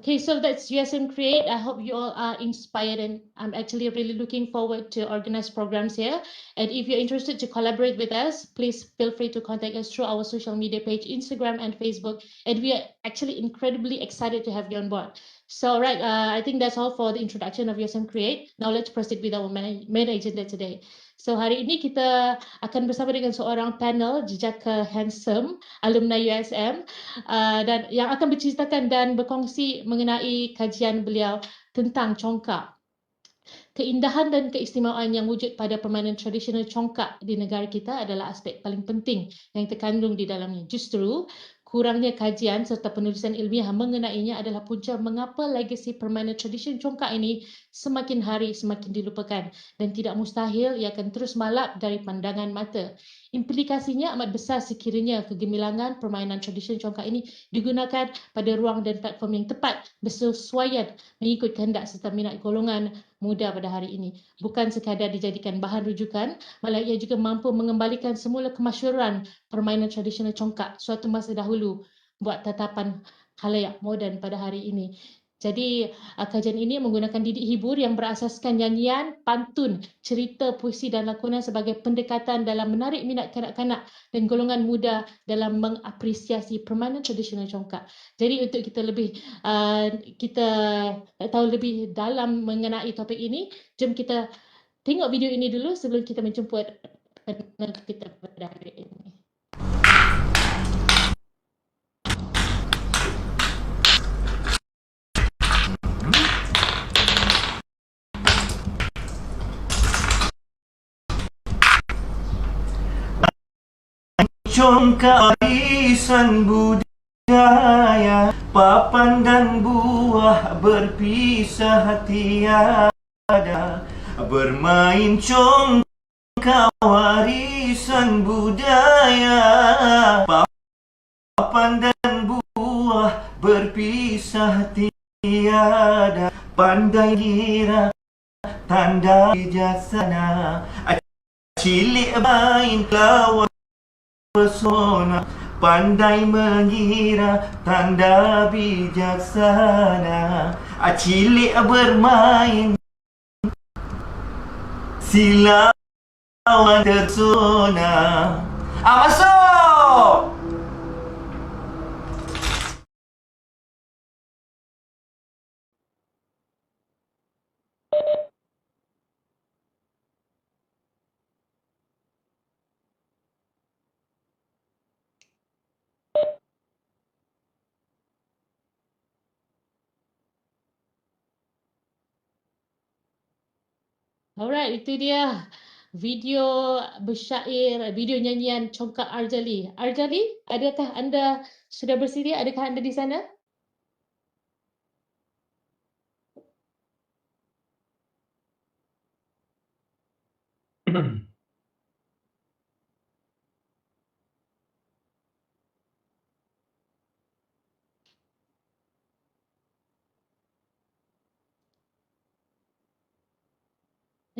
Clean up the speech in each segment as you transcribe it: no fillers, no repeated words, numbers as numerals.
Okay, so that's USM Create. I hope you all are inspired, and I'm actually really looking forward to organize programs here. And if you're interested to collaborate with us, please feel free to contact us through our social media page, Instagram and Facebook. And we are actually incredibly excited to have you on board. So, right, I think that's all for the introduction of USM Create. Now let's proceed with our main agenda today. So, hari ini kita akan bersama dengan seorang panel jejaka handsome alumni USM. Dan yang akan berceritakan dan berkongsi mengenai kajian beliau tentang congkak. Keindahan dan keistimewaan yang wujud pada permainan tradisional congkak di negara kita adalah aspek paling penting yang terkandung di dalamnya. Justru, kurangnya kajian serta penulisan ilmiah mengenainya adalah punca mengapa legasi permainan tradisional congkak ini semakin hari semakin dilupakan dan tidak mustahil ia akan terus malap dari pandangan mata. Implikasinya amat besar sekiranya kegemilangan permainan tradisional congkak ini digunakan pada ruang dan platform yang tepat bersesuaian mengikut kehendak serta minat golongan muda pada hari ini. Bukan sekadar dijadikan bahan rujukan, malah ia juga mampu mengembalikan semula kemasyhuran permainan tradisional congkak suatu masa dahulu buat tatapan khalayak moden pada hari ini. Jadi, kajian ini menggunakan didik hibur yang berasaskan nyanyian, pantun, cerita, puisi dan lakonan sebagai pendekatan dalam menarik minat kanak-kanak dan golongan muda dalam mengapresiasi permainan tradisional congkak. Jadi, untuk kita tahu lebih dalam mengenai topik ini, jom kita tengok video ini dulu sebelum kita menjemput panel kita pada hari ini. Congkak warisan budaya, papan dan buah berpisah tiada. Bermain congkak warisan budaya, papan dan buah berpisah tiada. Pandai kira tanda bijaksana, cilik main lawan pesona, pandai mengira tanda bijaksana. Cilik bermain silawan tersona. Masuk! Alright, itu dia video bersyair, video nyanyian congkak Arjali. Arjali, adakah anda sudah bersedia? Adakah anda di sana?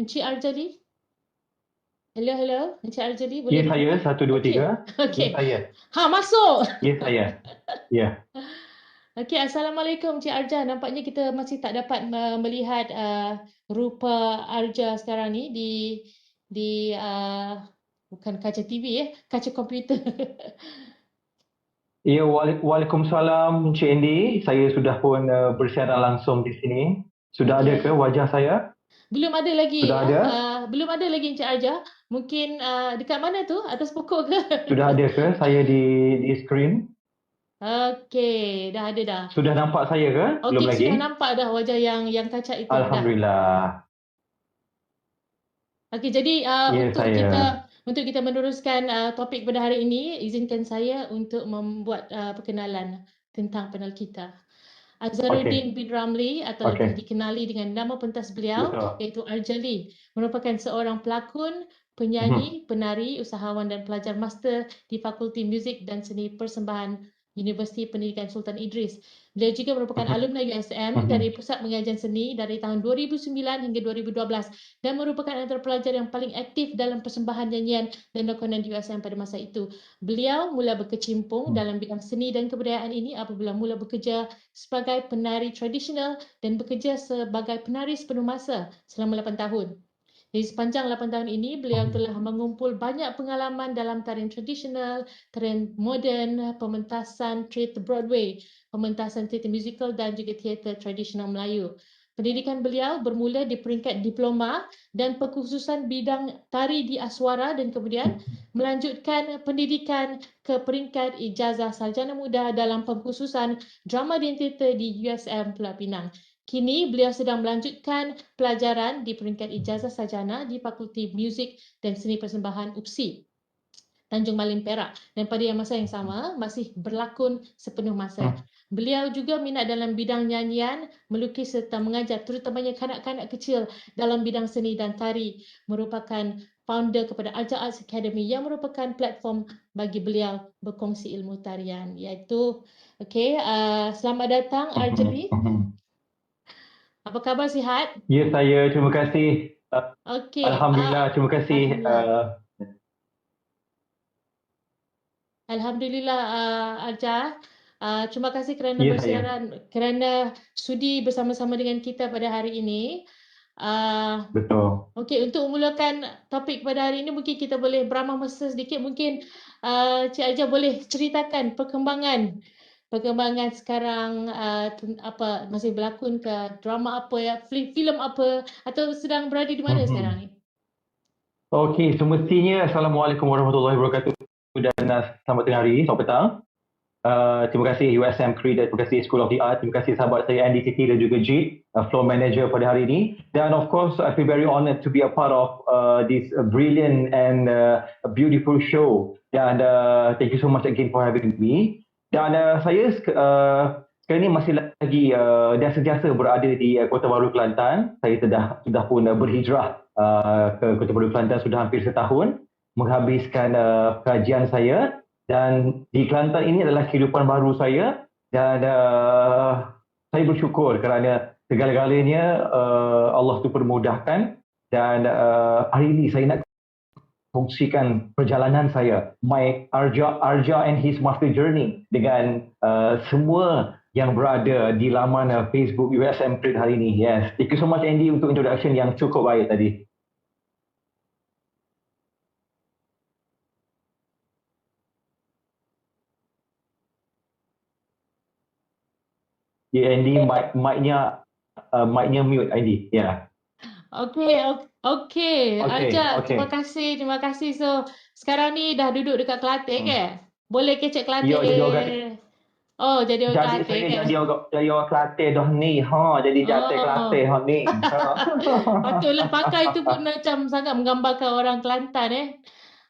Encik Arjali? Hello, Encik Arjali, boleh Ya, saya. 1, 2, 3. Okey. Ya, saya. Masuk! Ya, saya. Ya. Okey, Assalamualaikum Encik Arja. Nampaknya kita masih tak dapat melihat rupa Arja sekarang ni di bukan kaca TV kaca komputer. Ya, Waalaikumsalam Encik Andy. Saya sudah pun bersiaran langsung di sini. Sudah ada ke wajah saya? Belum ada lagi. Sudah ada? Belum ada lagi Encik Arja. Mungkin dekat mana tu? Atas pokok ke? Sudah ada ke saya di skrin? Okey, dah ada dah. Sudah nampak saya ke? Belum lagi? Sudah nampak dah wajah yang kaca itu. Alhamdulillah. Okey, jadi Ya, untuk kita meneruskan topik pada hari ini, izinkan saya untuk membuat perkenalan tentang panel kita. Azharuddin bin Ramli atau lebih dikenali dengan nama pentas beliau iaitu Arjali, merupakan seorang pelakon, penyanyi, penari, usahawan dan pelajar master di Fakulti Muzik dan Seni Persembahan Universiti Pendidikan Sultan Idris. Beliau juga merupakan alumni USM dari Pusat Pengajian Seni dari tahun 2009 hingga 2012 dan merupakan antara pelajar yang paling aktif dalam persembahan nyanyian dan lakonan di USM pada masa itu. Beliau mula berkecimpung dalam bidang seni dan kebudayaan ini apabila mula bekerja sebagai penari tradisional dan bekerja sebagai penari sepenuh masa selama 8 tahun. Di sepanjang 8 tahun ini, beliau telah mengumpul banyak pengalaman dalam tarian tradisional, tarian moden, pementasan teater Broadway, pementasan teater musical dan juga teater tradisional Melayu. Pendidikan beliau bermula di peringkat diploma dan pengkhususan bidang tari di Aswara dan kemudian melanjutkan pendidikan ke peringkat ijazah sarjana muda dalam pengkhususan drama dan teater di USM Pulau Pinang. Kini beliau sedang melanjutkan pelajaran di peringkat ijazah sarjana di Fakulti Muzik dan Seni Persembahan UPSI, Tanjung Malim, Perak. Dan pada masa yang sama, masih berlakon sepenuh masa. Beliau juga minat dalam bidang nyanyian, melukis serta mengajar, terutamanya kanak-kanak kecil dalam bidang seni dan tari. Merupakan founder kepada Arja Arts Academy yang merupakan platform bagi beliau berkongsi ilmu tarian. Iaitu, selamat datang Arjali. Apa khabar, sihat? Ya, saya terima kasih. Okey. Alhamdulillah, terima kasih. Alhamdulillah, Arja. Terima kasih kerana Ya, bersiaran, kerana sudi bersama-sama dengan kita pada hari ini. betul. Okey, untuk memulakan topik pada hari ini, mungkin kita boleh beramah mesra sedikit. Mungkin Cik Arja boleh ceritakan perkembangan sekarang, apa masih berlakon ke, drama apa ya, filem apa, atau sedang berada di mana sekarang ni? Okey, semestinya Assalamualaikum warahmatullahi wabarakatuh dan selamat tengah hari, selamat petang. Terima kasih USM Creed, terima kasih School of the Art, terima kasih sahabat saya Andy Titi dan juga Jit, floor manager pada hari ini. Dan of course, I feel very honored to be a part of this brilliant and beautiful show. Dan thank you so much again for having me. Dan saya sekarang ini masih lagi dan sentiasa berada di Kota Baru, Kelantan. Saya sudah pun berhijrah ke Kota Baru, Kelantan sudah hampir setahun, menghabiskan kajian saya. Dan di Kelantan ini adalah kehidupan baru saya dan saya bersyukur kerana segala-galanya Allah tu permudahkan dan hari ini saya nak kongsikan perjalanan saya, my Arja and his master journey dengan semua yang berada di laman Facebook USM Creed hari ini. Yes, thank you so much Andy untuk introduction yang cukup baik tadi. Ya, Andy, mic-nya mute, Andy. Ya. Okey. Arja, terima kasih. So, sekarang ni dah duduk dekat Kelantan ke? Boleh kecek Kelantan? Ya, jadi orang Oh, jadi orang Kelantan ke? Jadi orang Kelantan dah ni. Jadi jatuh Kelantan dah ni. Betul lah, pakai tu pun macam sangat menggambarkan orang Kelantan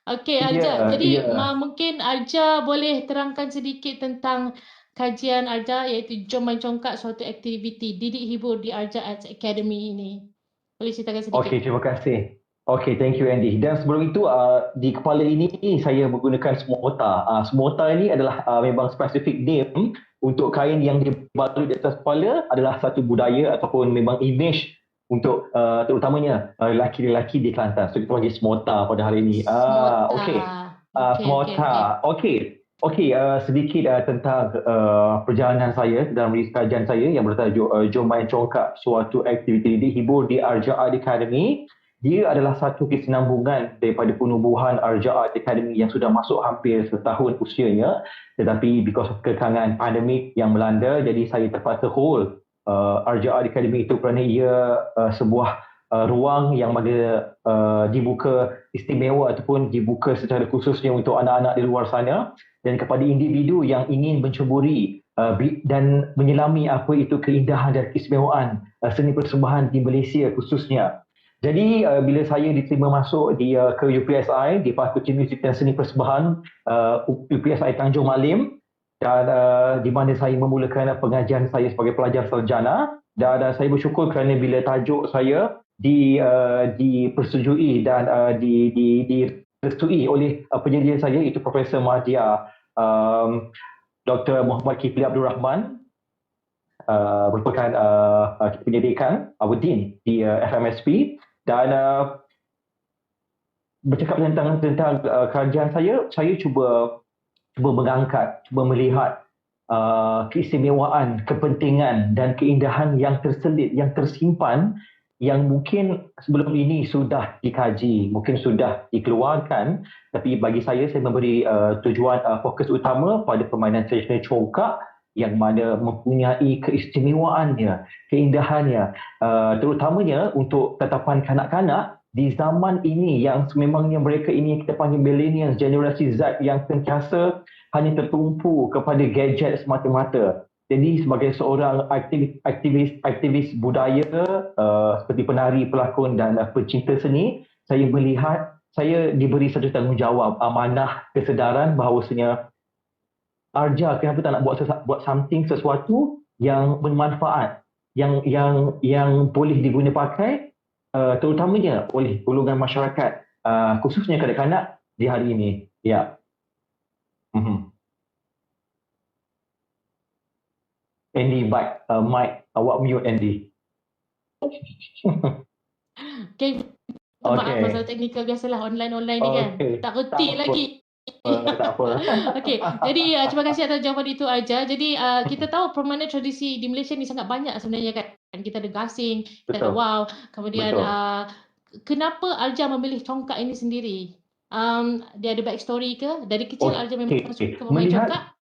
Okey, Arja. Jadi mungkin Arja boleh terangkan sedikit tentang kajian Arja, iaitu Jom Main Congkak, suatu aktiviti didik hibur di Arja Arts Academy ini. Boleh ceritakan sedikit? Okey, terima kasih. Okey, thank you Andy. Dan sebelum itu, di kepala ini saya menggunakan semota. Semota ini adalah memang spesifik name untuk kain yang dibalut di atas kepala, adalah satu budaya ataupun memang image untuk terutamanya lelaki-lelaki di Kelantan. So kita panggil semota pada hari ini. Semota. Okey, sedikit tentang perjalanan saya dalam kajian saya yang bertajuk Jom Main Congkak, suatu aktiviti didik hibur di Arja Art Academy. Dia adalah satu kesinambungan daripada penubuhan Arja Art Academy yang sudah masuk hampir setahun usianya, tetapi because of kekangan pandemik yang melanda, jadi saya terpaksa hold Arja Art Academy itu kerana ia sebuah ruang yang mana dibuka istimewa ataupun dibuka secara khususnya untuk anak-anak di luar sana dan kepada individu yang ingin mencuburi dan menyelami apa itu keindahan dan keistimewaan seni persembahan di Malaysia khususnya. Jadi bila saya diterima masuk ke UPSI, di Fakulti Muzik dan Seni Persembahan UPSI Tanjung Malim, dan di mana saya memulakan pengajian saya sebagai pelajar sarjana, dan saya bersyukur kerana bila tajuk saya dipersetujui dan direstui oleh penyedia saya, itu Profesor Mahdia Dr. Muhammad Kifli Abdul Rahman, merupakan penyelidikan Dean di FMSP, dan bercakap tentang kerajaan saya cuba mengangkat, cuba melihat keistimewaan, kepentingan dan keindahan yang terselit, yang tersimpan, yang mungkin sebelum ini sudah dikaji, mungkin sudah dikeluarkan, tapi bagi saya memberi tujuan fokus utama pada permainan tradisional congkak yang mana mempunyai keistimewaannya, keindahannya, terutamanya untuk tetapan kanak-kanak di zaman ini yang sememangnya mereka ini yang kita panggil millennials, generasi Z yang sentiasa hanya tertumpu kepada gadget semata-mata. Jadi sebagai seorang aktivis budaya, seperti penari, pelakon dan pecinta seni, saya melihat saya diberi satu tanggungjawab, amanah, kesedaran bahawasanya Arja kenapa tak nak buat sesuatu yang bermanfaat, yang boleh diguna pakai, terutamanya oleh golongan masyarakat, khususnya kanak-kanak di hari ini. Ya. Andy, mic, awak mute Andy. Okay, maaf masalah teknikal biasalah online ni kan. Tak reti lagi. Tak apa. Okey, jadi terima kasih atas jawapan itu Arja. Jadi kita tahu permainan tradisi di Malaysia ni sangat banyak sebenarnya kan. Kita ada gasing, kita ada wow. Kemudian kenapa Arja memilih congkak ini sendiri? Dia ada backstory ke? Dari kecil Arja memang suka bermain congkak?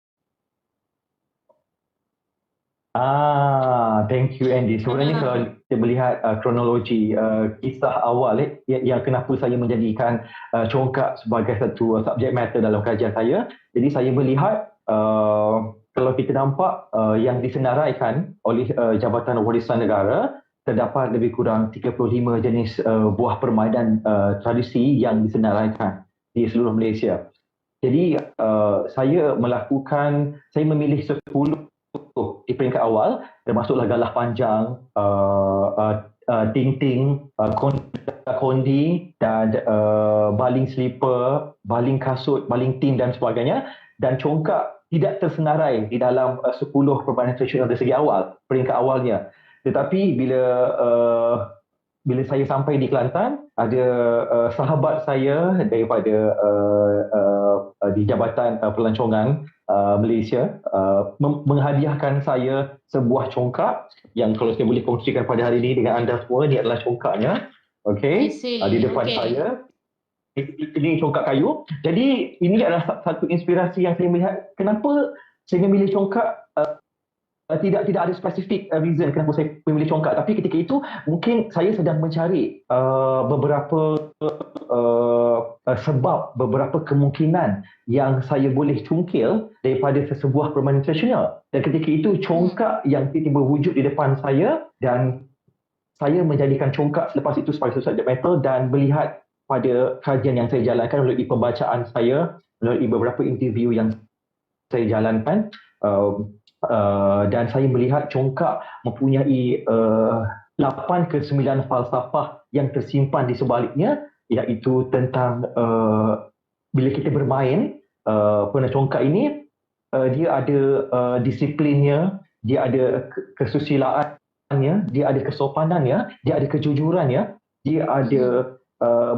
Thank you Andy. Sebenarnya kalau kita melihat kronologi kisah awal yang kenapa saya menjadikan congkak sebagai satu subjek matter dalam kajian saya. Jadi saya melihat kalau kita nampak yang disenaraikan oleh Jabatan Warisan Negara, terdapat lebih kurang 35 jenis buah permainan tradisi yang disenaraikan di seluruh Malaysia. Jadi saya memilih 10 di peringkat awal, termasuklah galah panjang, ting-ting, kondi dan baling slipper, baling kasut, baling tin dan sebagainya. Dan congkak tidak tersenarai di dalam 10 permainan tradisional dari segi awal, peringkat awalnya. Tetapi bila saya sampai di Kelantan, ada sahabat saya daripada di Jabatan Pelancongan Malaysia menghadiahkan saya sebuah congkak yang kalau saya boleh kongsikan pada hari ini dengan anda semua, ini adalah congkaknya. Okey, di depan saya. Ini congkak kayu. Jadi ini adalah satu inspirasi yang saya melihat kenapa saya memilih congkak. Tidak ada spesifik reason kenapa saya memilih congkak, tapi ketika itu mungkin saya sedang mencari beberapa sebab, beberapa kemungkinan yang saya boleh cungkil daripada sebuah permainan tradisional. Dan ketika itu congkak yang tiba-tiba wujud di depan saya, dan saya menjadikan congkak selepas itu sebagai subjek matter dan melihat pada kajian yang saya jalankan melalui pembacaan saya, melalui beberapa interview yang saya jalankan, dan saya melihat congkak mempunyai 8 ke 9 falsafah yang tersimpan di sebaliknya, iaitu tentang bila kita bermain permainan congkak ini, dia ada disiplinnya, dia ada kesusilaannya, dia ada kesopanannya, dia ada kejujurannya, dia ada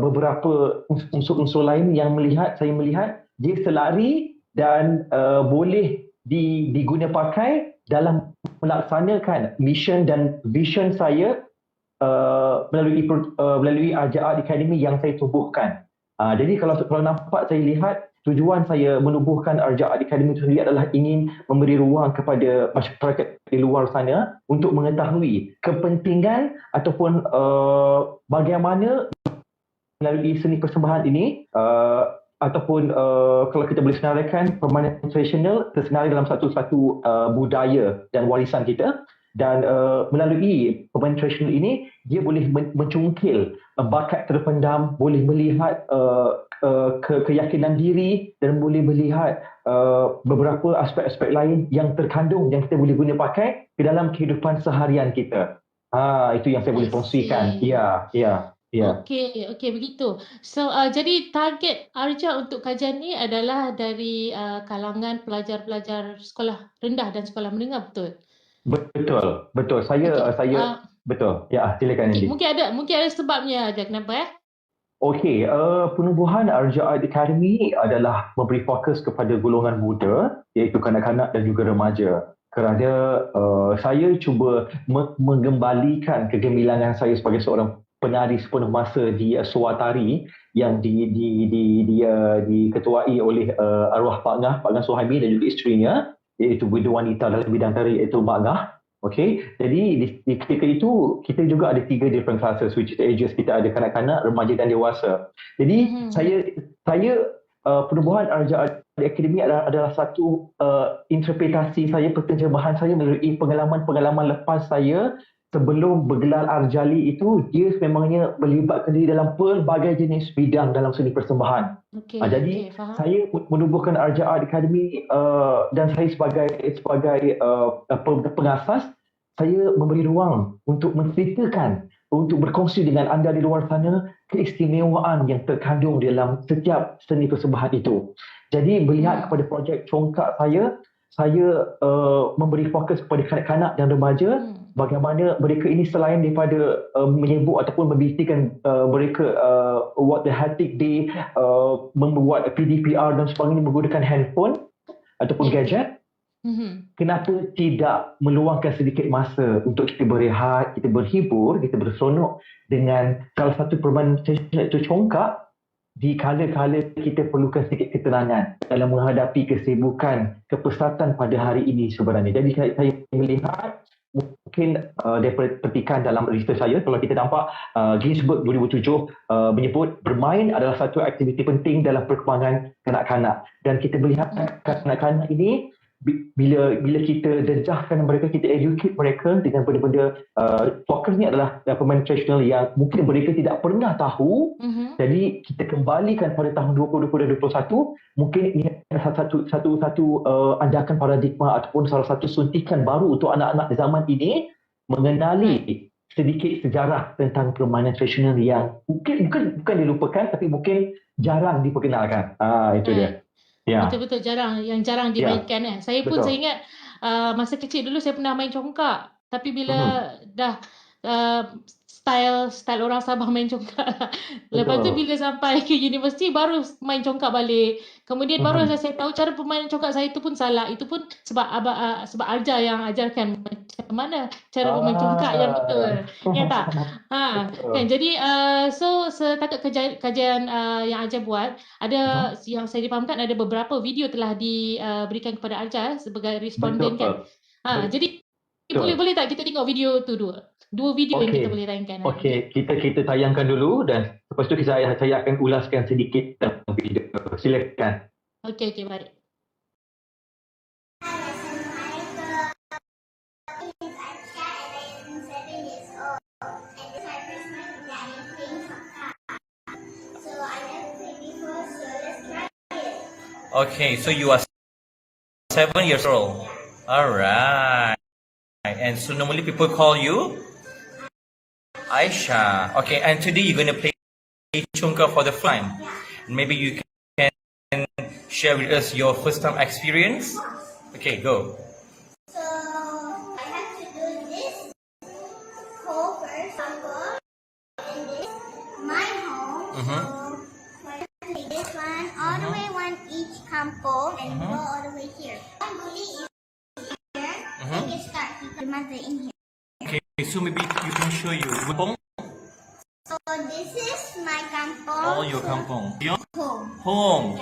beberapa unsur-unsur lain yang saya melihat dia selari dan boleh diguna pakai dalam melaksanakan mission dan vision saya melalui Arja Art Academy yang saya tubuhkan. Jadi kalau nampak, saya lihat tujuan saya menubuhkan Arja Art Academy itu sendiri adalah ingin memberi ruang kepada masyarakat di luar sana untuk mengetahui kepentingan ataupun bagaimana melalui seni persembahan ini ataupun kalau kita boleh senaraikan permainan tradisional tersenarai dalam satu budaya dan warisan kita, dan melalui permainan tradisional ini dia boleh mencungkil bakat terpendam, boleh melihat keyakinan diri dan boleh melihat beberapa aspek-aspek lain yang terkandung yang kita boleh guna pakai di dalam kehidupan seharian kita. Itu yang saya boleh kongsikan. Ya. Ya. Okey, okey begitu. So, jadi target Arja untuk kajian ni adalah dari kalangan pelajar-pelajar sekolah rendah dan sekolah menengah, betul? Betul, betul. Saya Okey, saya betul. Ya, silakan Andy. mungkin ada sebabnya Arja, kenapa? Okey, penubuhan Arja Art Academy adalah memberi fokus kepada golongan muda, iaitu kanak-kanak dan juga remaja. Kerana saya cuba mengembalikan kegemilangan saya sebagai seorang penari sepenuh masa di Suatari yang diketuai oleh arwah Pak Ngah Suhaimi dan juga isterinya, iaitu widow wanita dalam bidang tari, iaitu Mak Ngah. Okay, jadi di ketika itu kita juga ada 3 different classes which is ages. Kita ada kanak-kanak, remaja dan dewasa. Jadi saya penubuhan Arja Art Academy adalah satu interpretasi saya, penterjemahan saya melalui pengalaman-pengalaman lepas saya sebelum bergelar Arjali itu. Dia memangnya melibatkan diri dalam pelbagai jenis bidang dalam seni persembahan. Okey, Jadi faham. saya menubuhkan Arja Art Academy dan saya sebagai pengasas, saya memberi ruang untuk menceritakan, untuk berkongsi dengan anda di luar sana keistimewaan yang terkandung dalam setiap seni persembahan itu. Jadi melihat kepada projek congkak saya memberi fokus kepada kanak-kanak dan remaja, bagaimana mereka ini selain daripada menyebut ataupun membisarkan mereka what the hectic day, membuat PDPR dan sebagainya menggunakan handphone ataupun gadget. Kenapa tidak meluangkan sedikit masa untuk kita berehat, kita berhibur, kita berseronok dengan salah satu permainan tradisional itu congkak, di kala-kala kita perlukan sedikit ketenangan dalam menghadapi kesibukan kepesatan pada hari ini sebenarnya. Jadi saya melihat mungkin daripada petikan dalam register saya, kalau kita nampak Guinness Book 2007 menyebut bermain adalah satu aktiviti penting dalam perkembangan kanak-kanak, dan kita melihat kanak-kanak ini bila kita dejahkan mereka, kita educate mereka dengan benda-benda fokusnya adalah pemain tradisional yang mungkin mereka tidak pernah tahu. Jadi kita kembalikan pada tahun 2020 dan 2021, mungkin ini adalah satu anjakan paradigma ataupun salah satu suntikan baru untuk anak-anak zaman ini mengenali sedikit sejarah tentang permainan tradisional yang bukan dilupakan tapi mungkin jarang diperkenalkan. Itu dia. Ya. Betul-betul jarang dimainkan. Saya pun saya ingat masa kecil dulu saya pernah main congkak, tapi bila dah style orang Sabah main congkak. Lepas tu bila sampai ke universiti baru main congkak balik. Kemudian baru saya tahu cara permainan congkak saya itu pun salah. Itu pun sebab sebab Arja yang ajarkan macam mana cara bermain congkak yang betul. Ya tak? Kan, jadi so setakat kajian yang Arja buat, ada yang saya difahamkan ada beberapa video telah diberikan kepada Arja sebagai responden kan. Jadi boleh tak kita tengok video tu dua video yang kita boleh tayangkan. Okey, kita tayangkan dulu dan lepas tu saya akan ulaskan sedikit dalam video. Silakan. Okey, baik. Okay, so you are 7 years old. All right. And so normally people call you Aisha. Okay, and today you're going to play Chungka for the first time. Maybe you can share with us your first time experience. Okay, go. So I have to do this hole first, and this my hole. So I have to take this one all the way each campo and go all the way here. One guli is here. Then you start the mother in here. Okay, so maybe you can show you. So this is my kampong. All your kampong. Your home. home.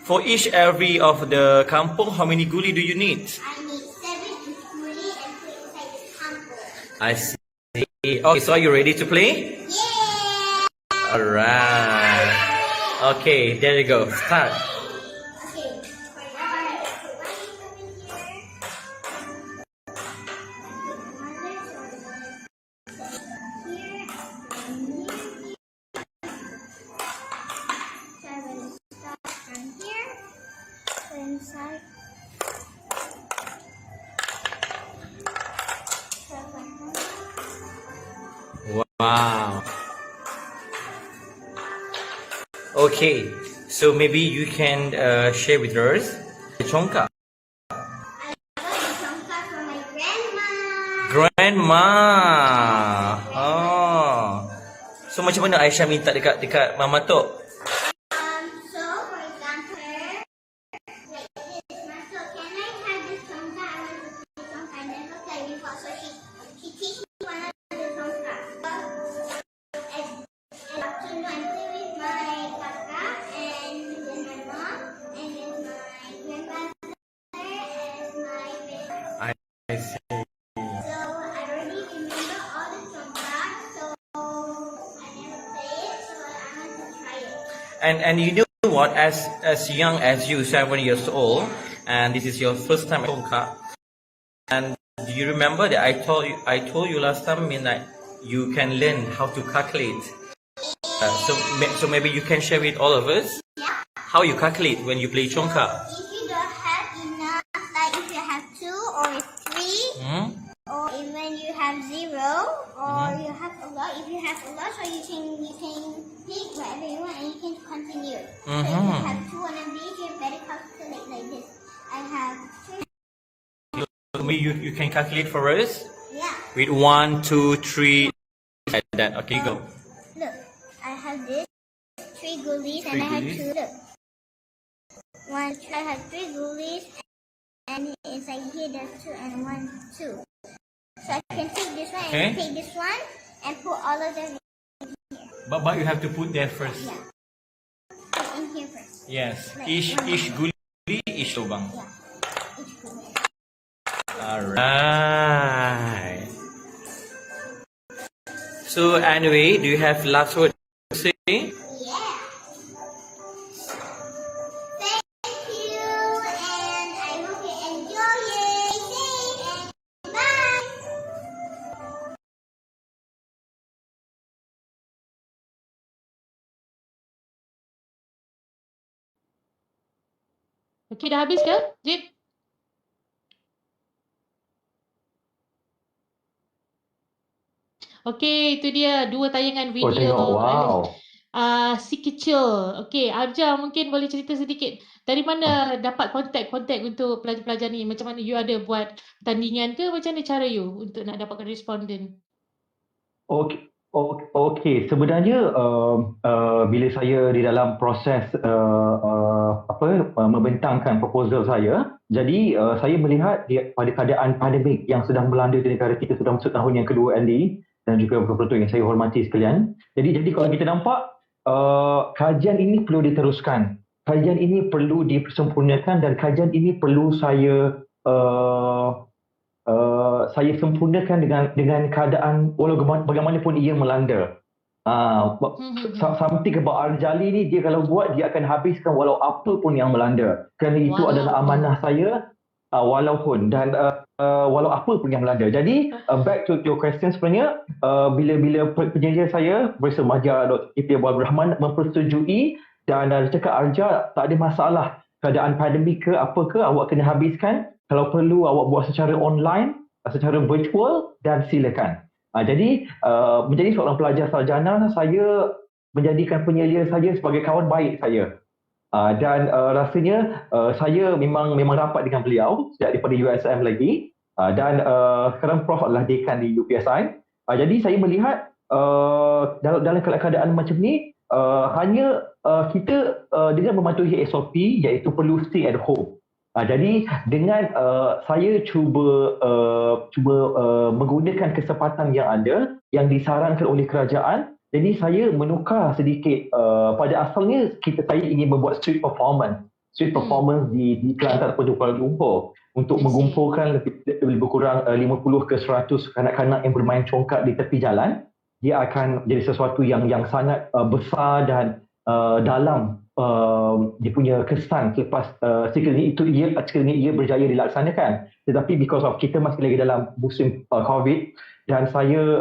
For each every of the kampong, how many guli do you need? I need 7 each guli and put inside this kampong. I see. Okay, so are you ready to play? Yeah. All right. Okay, there you go. Start. Okay. For that, I have to put one over here. Inside. Wow. Okay, so maybe you can share with us the congkak. I got the congkak from my grandma. Grandma. Oh. So macam mana Aisyah minta dekat Mama Tok? So for example, like this, so can I have this congkak? I want to play congkak. I never played before, so she teach me one of the congkak. And afternoon I play with my kakak and then my mom and then my grandmother and my baby. I see. So I already remember all the congkak, so I never play it, so I want to try it. And you know what? As young as you, 7 years old, and this is your first time at congkak. And do you remember that I told you last time, that you can learn how to calculate. So maybe you can share with all of us how you calculate when you play congkak. If you don't have enough, like if you have 2 or 3, or even you have 0, or you have a lot, if you have a lot, so you can pick whatever you want and you can continue. So if you have 2 on a beach, you better calculate like this. I have 3. So maybe you can calculate for us Yeah. with 1, 2, 3, like that. Okay, go. Look, I have this 3 goalies and I have goalies. 2. Look, I have 3 goalies and inside here there's 2 and 1, 2. So I can take this one and take this one and put all of them But you have to put that first. put in here first. Yes. Like Each one. guli, each lubang. Yeah. Each goalie. Alright. So anyway, do you have last word to say? Yeah. Thank you and I hope you enjoy it. Thanks and bye. Okey, dah habis ke, Jid? Okey, itu dia 2 tayangan Oh, video tengok. Wow. si kecil. Okey, Arja mungkin boleh cerita sedikit. Dari mana dapat kontak untuk pelajar-pelajar ni? Macam mana you ada buat tandingan ke? Macam mana cara you untuk nak dapatkan responden? Okey. Sebenarnya bila saya di dalam proses membentangkan proposal saya, jadi saya melihat pada keadaan pandemik yang sedang melanda di negara kita sudah masuk tahun yang kedua, Andy dan juga betul-betul yang saya hormati sekalian. Jadi kalau kita nampak kajian ini perlu diteruskan. Kajian ini perlu disempurnakan dan kajian ini perlu saya sempurnakan dengan keadaan walaupun bagaimanapun ia melanda. Something about Arjali ni, dia kalau buat, dia akan habiskan walau apa pun yang melanda. Kerana itu adalah amanah saya, walaupun dan walau apa pun yang melanda. Jadi back to your question sebenarnya, bila penyaja saya bersama Dr. Ipi Abdul Rahman mempersetujui dan cakap, Arja, tak ada masalah, keadaan pandemik ke apa ke, awak kena habiskan. Kalau perlu awak buat secara online, secara virtual, dan silakan. Jadi menjadi seorang pelajar sarjana, saya menjadikan penyelia saja sebagai kawan baik saya. Dan rasanya saya memang rapat dengan beliau sejak daripada USM lagi. Dan sekarang Prof adalah dekan di UPSI. Jadi saya melihat dalam keadaan macam ni, hanya kita dengan mematuhi SOP, iaitu perlu stay at home. Jadi dengan saya cuba menggunakan kesempatan yang ada yang disarankan oleh kerajaan, jadi saya menukar sedikit. Pada asalnya saya ingin membuat street performance di Kelantan ataupun Kuala Lumpur untuk mengumpulkan lebih kurang 50 ke 100 kanak-kanak yang bermain congkak di tepi jalan. Dia akan jadi sesuatu yang sangat besar dan dalam dia punya kesan selepas sekiranya ia berjaya dilaksanakan. Tetapi because of kita masih lagi dalam musim COVID, dan saya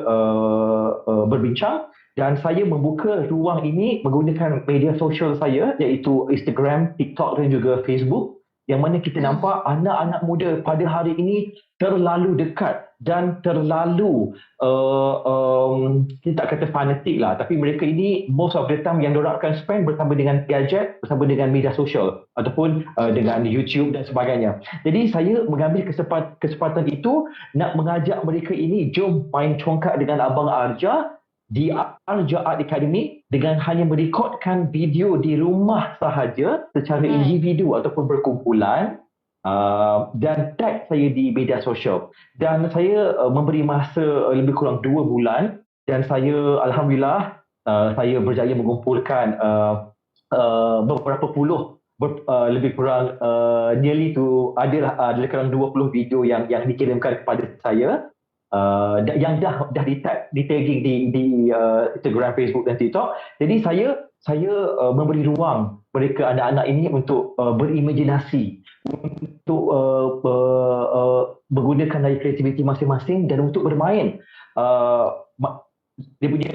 berbincang dan saya membuka ruang ini menggunakan media sosial saya, iaitu Instagram, TikTok dan juga Facebook, yang mana kita nampak anak-anak muda pada hari ini terlalu dekat dan terlalu kita tak kata fanatik lah, tapi mereka ini most of the time yang diorang akan spend bersama dengan gadget, bersama dengan media sosial ataupun dengan YouTube dan sebagainya. Jadi saya mengambil kesempatan itu nak mengajak mereka ini, jom main congkak dengan Abang Arja di Arja Art Academy dengan hanya merekodkan video di rumah sahaja secara individu ataupun berkumpulan, dan tag saya di media sosial. Dan saya memberi masa lebih kurang 2 bulan dan saya alhamdulillah saya berjaya mengumpulkan beberapa puluh lebih kurang nearly tu adalah lebih kurang 20 video yang dikirimkan kepada saya, yang dah di tagging di Instagram, Facebook dan TikTok. Jadi saya memberi ruang mereka anak-anak ini untuk berimajinasi, untuk menggunakan daya kreativiti masing-masing dan untuk bermain. Dia punya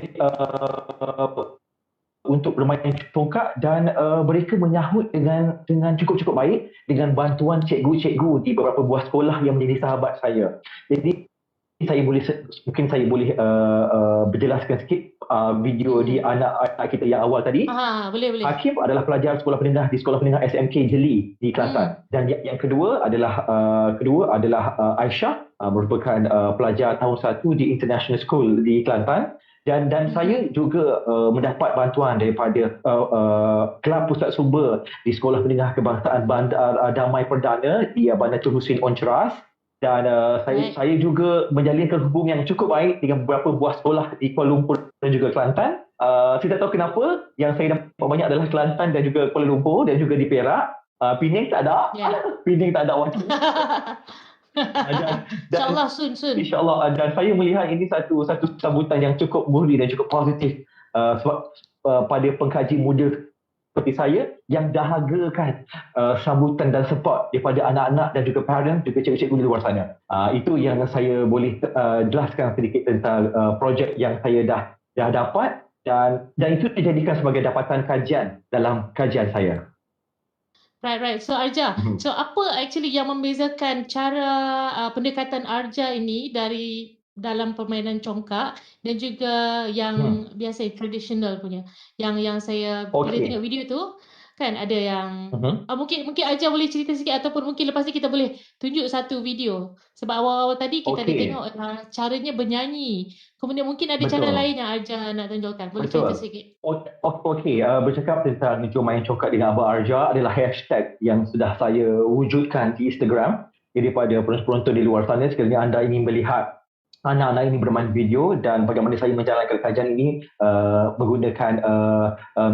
untuk bermain congkak dan mereka menyahut dengan cukup baik dengan bantuan cikgu-cikgu di beberapa buah sekolah yang menjadi sahabat saya. Jadi mungkin saya boleh berjelaskan sikit video di anak kita yang awal tadi. Boleh. Hakim adalah pelajar sekolah menengah di Sekolah Menengah SMK Jeli di Kelantan. Dan yang kedua adalah Aisyah, merupakan pelajar tahun 1 di International School di Kelantan. Dan saya juga mendapat bantuan daripada Kelab Pusat Sumber di Sekolah Menengah Kebangsaan Bandar Damai Perdana di Bandar Tun Hussein Onceras. Dan saya juga menjalinkan hubungan yang cukup baik dengan beberapa buah sekolah di Kuala Lumpur dan juga Kelantan. Saya tak tahu kenapa yang saya dapat banyak adalah Kelantan dan juga Kuala Lumpur dan juga di Perak. Pening tak ada. Pening tak ada waktu. InsyaAllah soon. InsyaAllah. Dan saya melihat ini satu sambutan yang cukup murni dan cukup positif sebab pada pengkaji muda seperti saya yang dahagakan sambutan dan support daripada anak-anak dan juga parent, juga cikgu-cikgu di luar sana. Itu yang saya boleh jelaskan sedikit tentang projek yang saya dah dapat dan itu dijadikan sebagai dapatan kajian dalam kajian saya. Right. So Arja, so apa actually yang membezakan cara pendekatan Arja ini dari dalam permainan congkak dan juga yang biasa traditional punya, yang saya bila tengok video tu kan ada yang mungkin Arja boleh cerita sikit ataupun mungkin lepas ni kita boleh tunjuk satu video sebab awal-awal tadi kita ada tengok caranya bernyanyi, kemudian mungkin ada cara lain yang Arja nak tunjukkan, boleh cerita sikit. Bercakap tentang jom main congkak dengan Abang Arja adalah hashtag yang sudah saya wujudkan di Instagram. Daripada penonton di luar sana, sekiranya anda ingin melihat anak-anak ini bermain video dan bagaimana saya menjalankan kajian ini menggunakan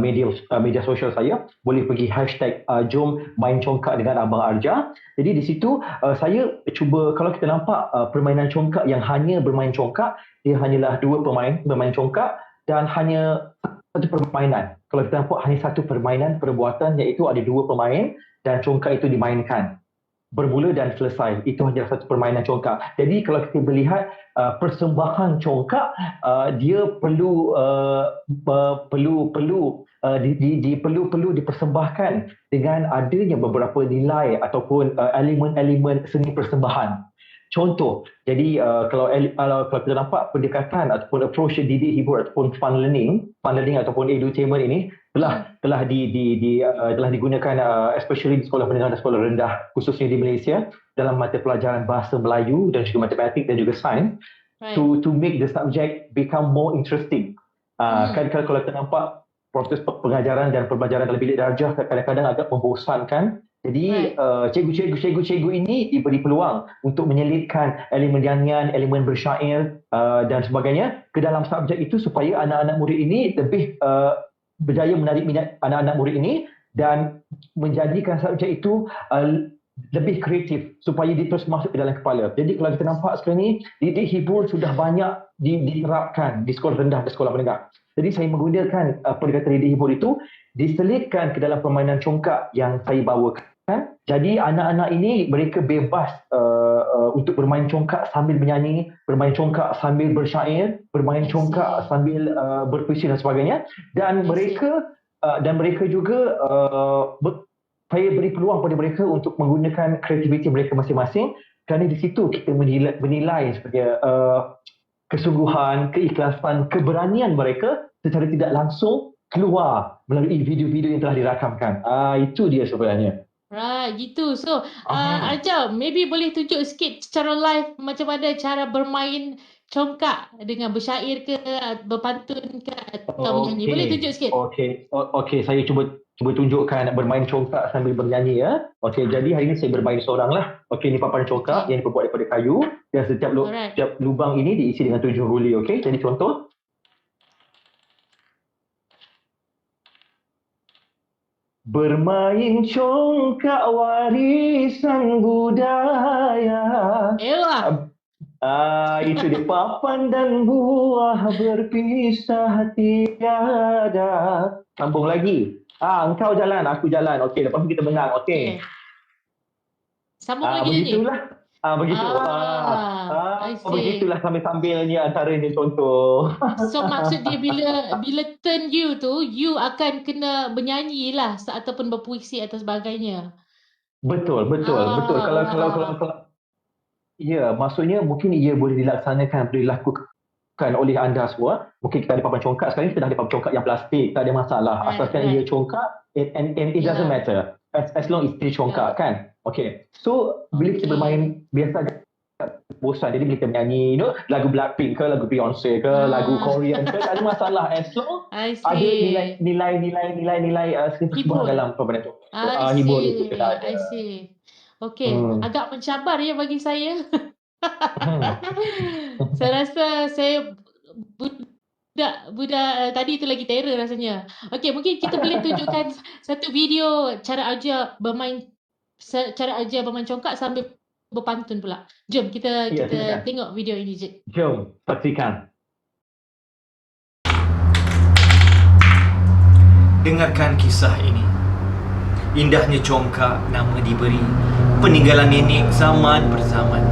media sosial saya, boleh pergi hashtag jom main congkak dengan Abang Arja. Jadi di situ saya cuba, kalau kita nampak permainan congkak yang hanya bermain congkak, dia hanyalah 2 pemain bermain congkak dan hanya satu permainan. Kalau kita nampak hanya satu permainan perbuatan, iaitu ada 2 pemain dan congkak itu dimainkan bermula dan selesai. Itu hanya satu permainan congkak. Jadi kalau kita melihat persembahan congkak, dia perlu dipersembahkan dengan adanya beberapa nilai ataupun elemen-elemen seni persembahan. Contoh, jadi kalau kita nampak pendekatan ataupun approach didik hibur ataupun fun learning ataupun edutainment ini telah digunakan especially di sekolah menengah dan sekolah rendah khususnya di Malaysia dalam mata pelajaran bahasa Melayu dan juga matematik dan juga sains, to make the subject become more interesting. Kan kalau kita nampak proses pengajaran dan pembelajaran dalam bilik darjah kadang-kadang agak membosankan. Jadi cikgu-cikgu ini diberi peluang untuk menyelitkan elemen nyanyian, elemen bersyair dan sebagainya ke dalam subjek itu supaya anak-anak murid ini lebih berjaya menarik minat anak-anak murid ini dan menjadikan subjek itu lebih kreatif supaya dia terus masuk ke dalam kepala. Jadi kalau kita nampak sekarang ni, didik hibur sudah banyak diterapkan di sekolah rendah dan sekolah menengah. Jadi saya menggunakan pendekatan didik hibur itu diselitkan ke dalam permainan congkak yang saya bawakan. Jadi anak-anak ini mereka bebas untuk bermain congkak sambil menyanyi, bermain congkak sambil bersyair, bermain congkak sambil berpuisi dan sebagainya. Dan mereka juga saya beri peluang pada mereka untuk menggunakan kreativiti mereka masing-masing kerana di situ kita menilai sebenarnya kesungguhan, keikhlasan, keberanian mereka secara tidak langsung keluar melalui video-video yang telah dirakamkan. Itu dia sebenarnya. Right, gitu. So, Aha. Arja, maybe boleh tunjuk sikit secara live macam mana cara bermain congkak dengan bersyair ke, berpantun ke atau menyanyi. Boleh tunjuk sikit? Okey. Saya cuba tunjukkan bermain congkak sambil bernyanyi ya. Okey, jadi hari ini saya bermain seorang lah. Okey, ini papan congkak Okay. yang diperbuat daripada kayu dan setiap Alright. lubang ini diisi dengan 7 huli. Okey, jadi contoh. Bermain congkak warisan budaya. Ewa. Itu dia, papan dan buah berpisah tiada. Sambung lagi. Engkau jalan, aku jalan. Okey, lepas tu kita bengang. Okey. Okay. Sambung lagi dia ni. Begitulah. Begitu. I see. Begitulah sambil-sambil ni antaranya contoh. So maksud dia bila turn you tu, you akan kena bernyanyi lah ataupun berpuisi atau sebagainya. Betul. Kalau ya, maksudnya mungkin ia boleh dilakukan oleh anda semua. Mungkin kita ada papan congkak, sekarang kita dah ada papan congkak yang plastik, tak ada masalah. Right, Asalkan ia congkak, and it doesn't Yeah. matter. As long as dia congkak, kan? Okay. So, bila kita Okay. bermain, biasa agak bosan. Jadi bila kita menyanyi, lagu Blackpink ke, lagu Beyonce ke, lagu Korean ke, tak ada masalah. As long I ada see. nilai Hibur. dalam permainan tu. I Hibur see. itu kena ada. I see. Okay, Hmm. agak mencabar ya bagi saya. Saya rasa saya budak tadi tu lagi terror rasanya. Okay, mungkin kita boleh tunjukkan satu video cara Arja bermain congkak sambil berpantun pula. Jom kita Ya, silakan. tengok video ini, Jit. Jom, saksikan. Dengarkan kisah ini. Indahnya congkak nama diberi, peninggalan nenek zaman berzaman.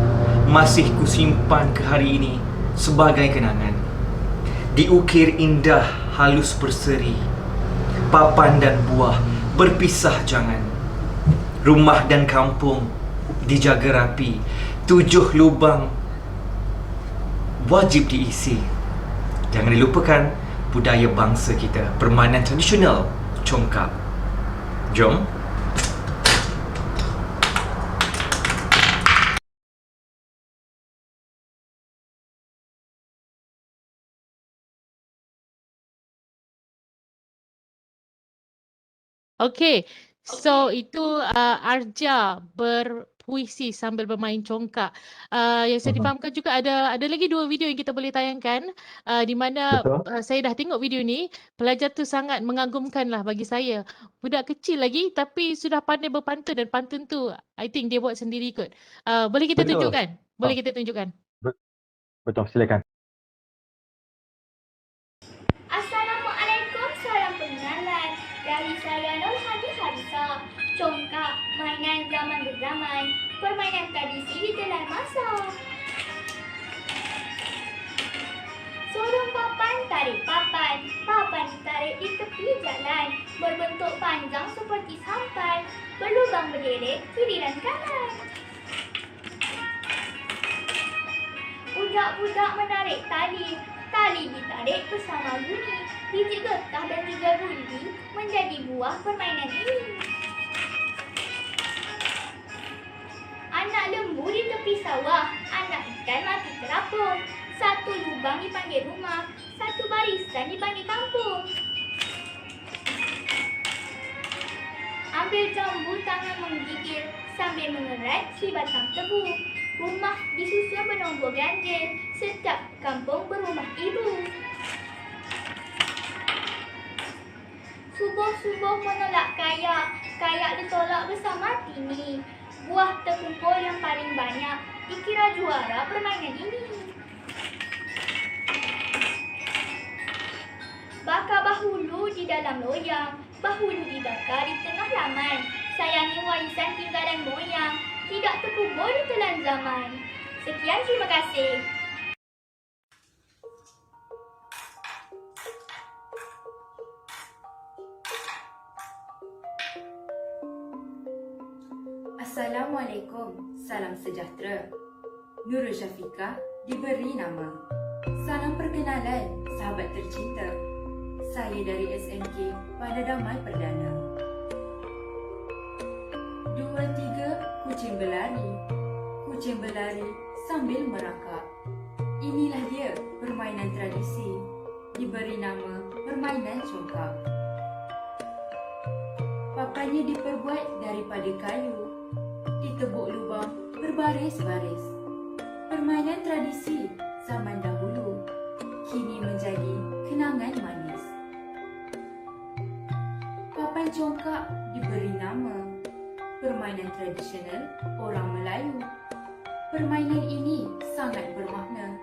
Masih kusimpan ke hari ini sebagai kenangan. Diukir indah halus berseri, papan dan buah berpisah jangan. Rumah dan kampung dijaga rapi, 7 lubang wajib diisi. Jangan dilupakan budaya bangsa kita, permainan tradisional congkak. Jom. Okay, so itu Arja berpuisi sambil bermain congkak. Yang saya difahamkan juga ada lagi 2 video yang kita boleh tayangkan di mana Betul. saya dah tengok video ni. Pelajar tu sangat mengagumkan lah bagi saya. Budak kecil lagi tapi sudah pandai berpantun dan pantun tu I think dia buat sendiri kot. Boleh kita Betul. tunjukkan? Boleh kita tunjukkan? Betul, silakan. Assalamualaikum, salam pengenalan. Dari saya Nurhani Harisa. Congkak, mainan zaman berzaman, permainan tradisi di telan masa. Sorong papan, tarik papan, papan ditarik di tepi jalan, berbentuk panjang seperti sampan, berlubang berderet kiri dan kanan. Budak-budak menarik tali, tali ditarik bersama bunyi, biji getah dan 3 gundi menjadi buah permainan ini. Anak lembu di tepi sawah, anak ikan mati terapung. 1 lubang dipanggil rumah, 1 barisan dipanggil kampung. Ambil jambu tangan menggigil sambil mengerat si batang tebu. Rumah disusun bernombor ganjil, setiap kampung berumah ibu. Subuh-subuh menolak kayak, kayak ditolak bersama tini. Buah terkumpul yang paling banyak, dikira juara permainan ini. Bakar bahulu di dalam loyang, bahulu dibakar di tengah laman. Sayangi warisan tinggalan moyang, tidak terkubur di telan zaman. Sekian, terima kasih. Assalamualaikum, salam sejahtera. Nurul Syafiqah diberi nama. Salam perkenalan, sahabat tercinta. Saya dari SMK pada Damai Perdana. 2, 3, kucing berlari. Kucing berlari sambil merangkak. Inilah dia permainan tradisi. Diberi nama permainan congkak. Papannya diperbuat daripada kayu. Ditebuk lubang berbaris-baris. Permainan tradisi zaman dahulu kini menjadi kenangan manis. Papan congkak diberi nama permainan tradisional orang Melayu. Permainan ini sangat bermakna.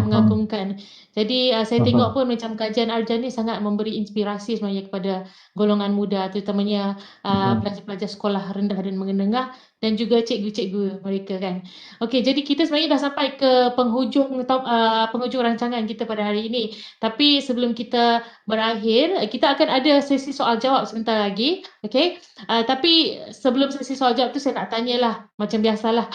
Mengagumkan. Jadi saya tengok pun macam kajian Arjan ni sangat memberi inspirasi sebenarnya kepada golongan muda, terutamanya pelajar-pelajar sekolah rendah dan menengah dan juga cikgu-cikgu mereka kan. Okey, jadi kita sebenarnya dah sampai ke penghujung rancangan kita pada hari ini. Tapi sebelum kita berakhir, kita akan ada sesi soal jawab sebentar lagi. Okey. Tapi sebelum sesi soal jawab tu saya nak tanyalah macam biasalah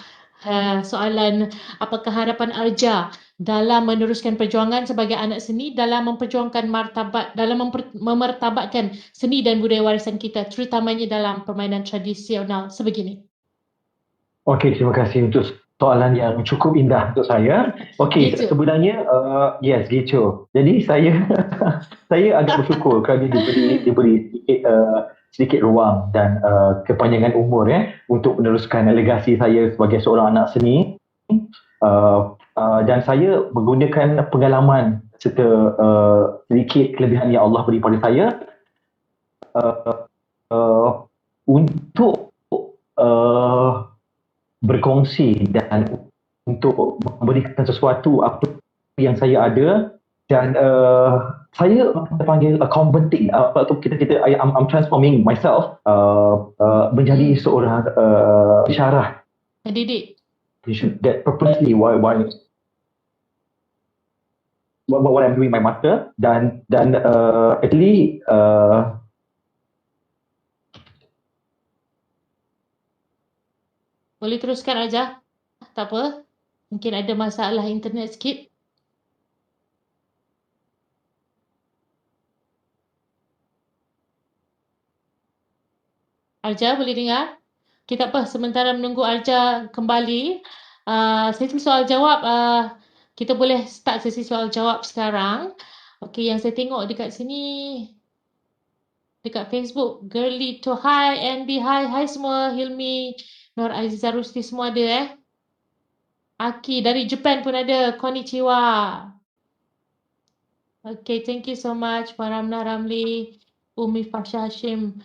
soalan apakah harapan Arja dalam meneruskan perjuangan sebagai anak seni dalam memperjuangkan memertabatkan seni dan budaya warisan kita terutamanya dalam permainan tradisional sebegini. Okey, terima kasih untuk soalan yang cukup indah untuk saya. Okey, Gitu. sebenarnya yes, gitu. Jadi saya saya agak bersyukur kerana diberi sedikit ruang dan kepanjangan umur untuk meneruskan legasi saya sebagai seorang anak seni. Dan saya menggunakan pengalaman serta sedikit kelebihan yang Allah beri pada saya untuk berkongsi dan untuk memberikan sesuatu apa yang saya ada dan saya panggil accounting atau kita I'm transforming myself menjadi seorang pensyarah. Didik. You should get purposely what I'm doing my master dan actually Boleh teruskan Arja? Tak apa. Mungkin ada masalah internet sikit. Arja boleh dengar? Kita apa sementara menunggu Arja kembali. Sesi soal jawab kita boleh start sesi soal jawab sekarang. Okey, yang saya tengok dekat sini dekat Facebook, Girly to hi, Andy hi, hi semua, Hilmi, Nur Aziza Rusti semua ada Aki dari Japan pun ada, konnichiwa. Okay, thank you so much Faramna Ramli, Umi Fasha Hashim.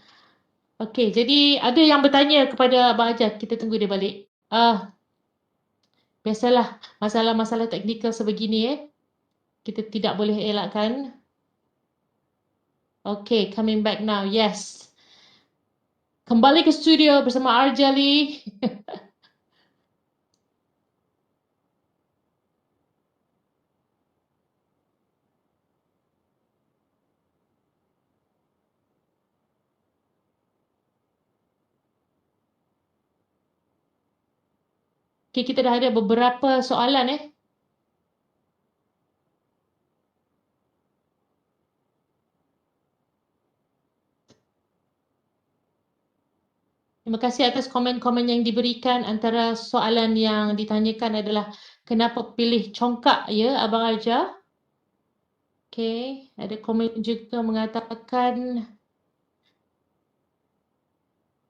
Okay, jadi ada yang bertanya kepada Abang Ajat, kita tunggu dia balik. Biasalah masalah-masalah teknikal sebegini kita tidak boleh elakkan. Okay, coming back now. Yes. Kembali ke studio bersama Arjali. Okay, kita dah ada beberapa soalan Terima kasih atas komen-komen yang diberikan. Antara soalan yang ditanyakan adalah kenapa pilih congkak ya Abang Arja? Okey, ada komen juga mengatakan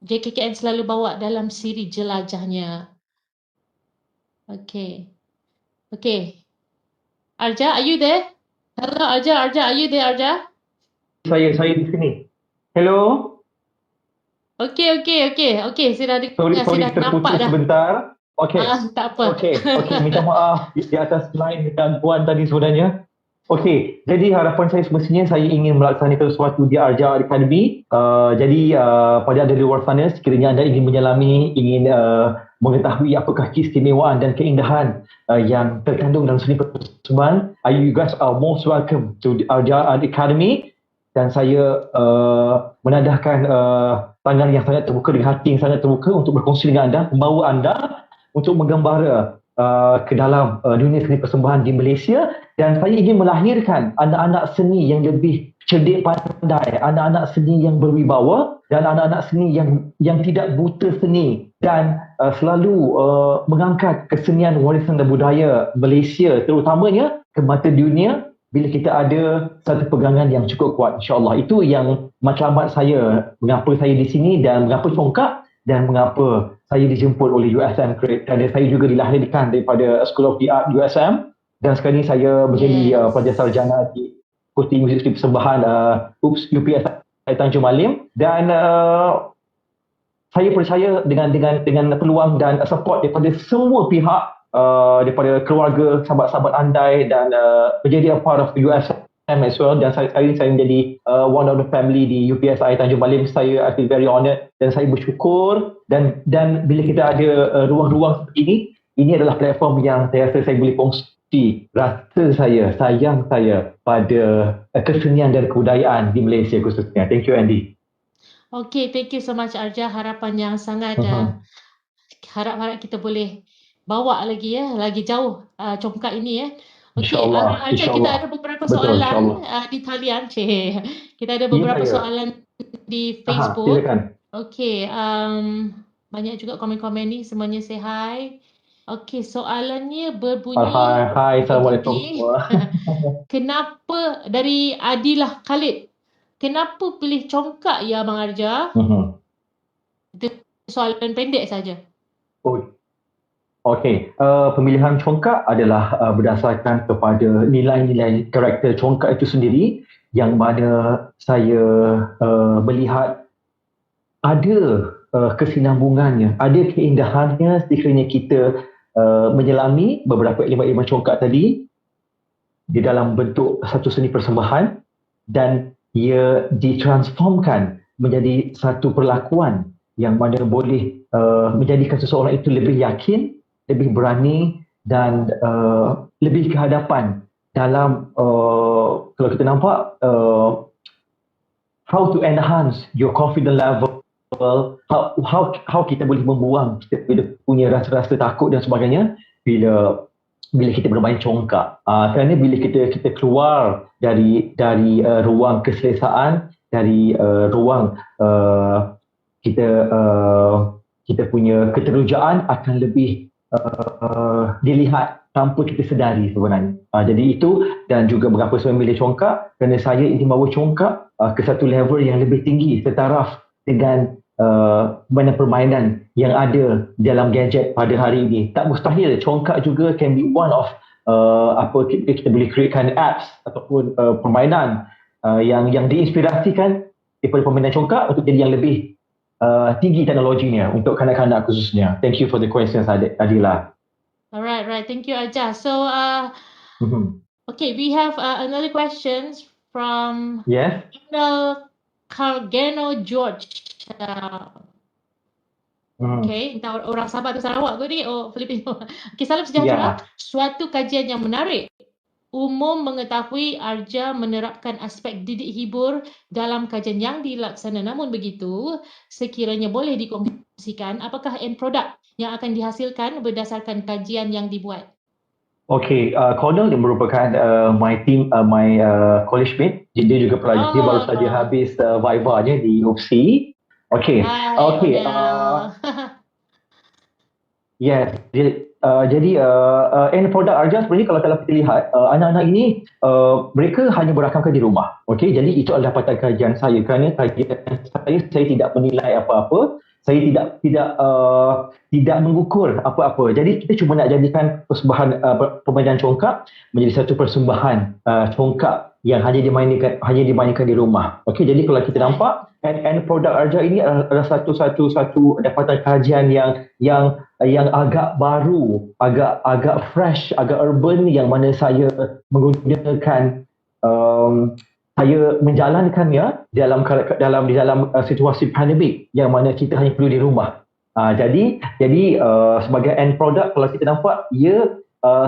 JKKN selalu bawa dalam siri jelajahnya. Okey. Okey. Arja, are you there? Hello Arja, are you there Arja? saya di sini. Hello. Okey, saya dah Sorry saya dah nampak terputus dah. sebentar. Okey. Tak apa. Okey, minta maaf di atas line gangguan tadi sebenarnya. Okey, jadi harapan saya semestinya saya ingin melaksanakan sesuatu di Arja Academy. Jadi pada anda di luar sana, sekiranya anda ingin menyelami, ingin mengetahui apakah keistimewaan dan keindahan yang terkandung dalam seni persembahan, you guys are most welcome to the Arja Academy. Dan saya menadahkan tangan yang sangat terbuka dengan hati yang sangat terbuka untuk berkongsi dengan anda, membawa anda untuk menggembara ke dalam dunia seni persembahan di Malaysia. Dan saya ingin melahirkan anak-anak seni yang lebih cerdik pandai, anak-anak seni yang berwibawa dan anak-anak seni yang tidak buta seni dan selalu mengangkat kesenian warisan dan budaya Malaysia terutamanya ke mata dunia bila kita ada satu pegangan yang cukup kuat, insyaAllah. Itu yang matlamat saya, mengapa saya di sini dan mengapa congkak dan mengapa saya dijemput oleh USM Create. Kerana saya juga dilahirkan daripada School of the Art USM dan sekarang ini saya menjadi pelajar sarjana di Fakulti Muzik Seni Persembahan UPS Tanjung Malim. Dan saya percaya dengan peluang dan support daripada semua pihak, daripada keluarga, sahabat-sahabat andai dan menjadi a part of USM as well. Dan saya menjadi one of the family di UPSI Tanjung Malim. I feel very honoured dan saya bersyukur dan bila kita ada ruang-ruang seperti ini adalah platform yang saya rasa saya boleh kongsi rasa saya, sayang saya pada kesenian dan kebudayaan di Malaysia khususnya. Thank you, Andy. Okay, thank you so much Arja. Harapan yang sangat harap-harap kita boleh bawa lagi lagi jauh congkak ini ya. Okey, InsyaAllah, Arja, kita insyaAllah. ada beberapa Betul, soalan insyaAllah. di talian. Kita ada beberapa saya. soalan di Facebook. Silakan. Okey, banyak juga komen-komen ni, semuanya say hi. Okey, soalannya berbunyi Hai, Assalamualaikum. kenapa dari Adilah Khalid? Kenapa pilih congkak ya Abang Arja? Itu soalan pendek saja. Okey, pemilihan congkak adalah berdasarkan kepada nilai-nilai karakter congkak itu sendiri yang mana saya melihat ada kesinambungannya, ada keindahannya sekiranya kita menyelami beberapa elemen-elemen congkak tadi di dalam bentuk satu seni persembahan dan ia ditransformkan menjadi satu perlakuan yang mana boleh menjadikan seseorang itu lebih yakin, lebih berani dan lebih ke hadapan dalam kalau kita nampak how to enhance your confidence level, how kita boleh membuang kita punya rasa-rasa takut dan sebagainya bila kita bermain congkak. Kerana bila kita keluar dari ruang keselesaan, dari ruang kita punya keterujaan akan lebih dilihat tanpa kita sedari sebenarnya. Jadi itu dan juga mengapa saya memilih congkak, kerana saya ingin bawa congkak ke satu level yang lebih tinggi setaraf dengan permainan yang ada dalam gadget pada hari ini. Tak mustahil congkak juga can be one of kita boleh createkan apps ataupun permainan yang diinspirasikan daripada permainan congkak untuk jadi yang lebih tinggi teknologinya untuk kanak-kanak khususnya. Thank you for the questions, Adila. Alright, right. Thank you, Arja. So, okay, we have another questions from Yes. Cargeno George. Okay, entah orang Sabah atau Sarawak ke ni? Oh, Filipino. Okay, salam sejahtera. Suatu kajian yang menarik. Umum mengetahui Arja menerapkan aspek didik hibur dalam kajian yang dilaksana. Namun begitu, sekiranya boleh dikongsikan, apakah end product yang akan dihasilkan berdasarkan kajian yang dibuat? Okay, Cornel dia merupakan my college mate. Dia juga pelajar, dia baru saja habis viva-nya di UPSI. Okay, yes, jadi end product Arja sebenarnya kalau kita lihat anak-anak ini mereka hanya berakamkan di rumah. Okay, jadi itu adalah dapatan kajian saya. Kerana kajian saya tidak menilai apa-apa, saya tidak mengukur apa-apa. Jadi kita cuma nak jadikan persembahan permainan congkak menjadi satu persembahan congkak yang hanya dimainkan di rumah. Okey, jadi kalau kita nampak and produk Arja ini adalah satu dapatan kajian yang agak baru, agak fresh, agak urban, yang mana saya menggunakan saya menjalankannya dalam situasi pandemik yang mana kita hanya perlu di rumah. Jadi sebagai end product, kalau kita nampak, ia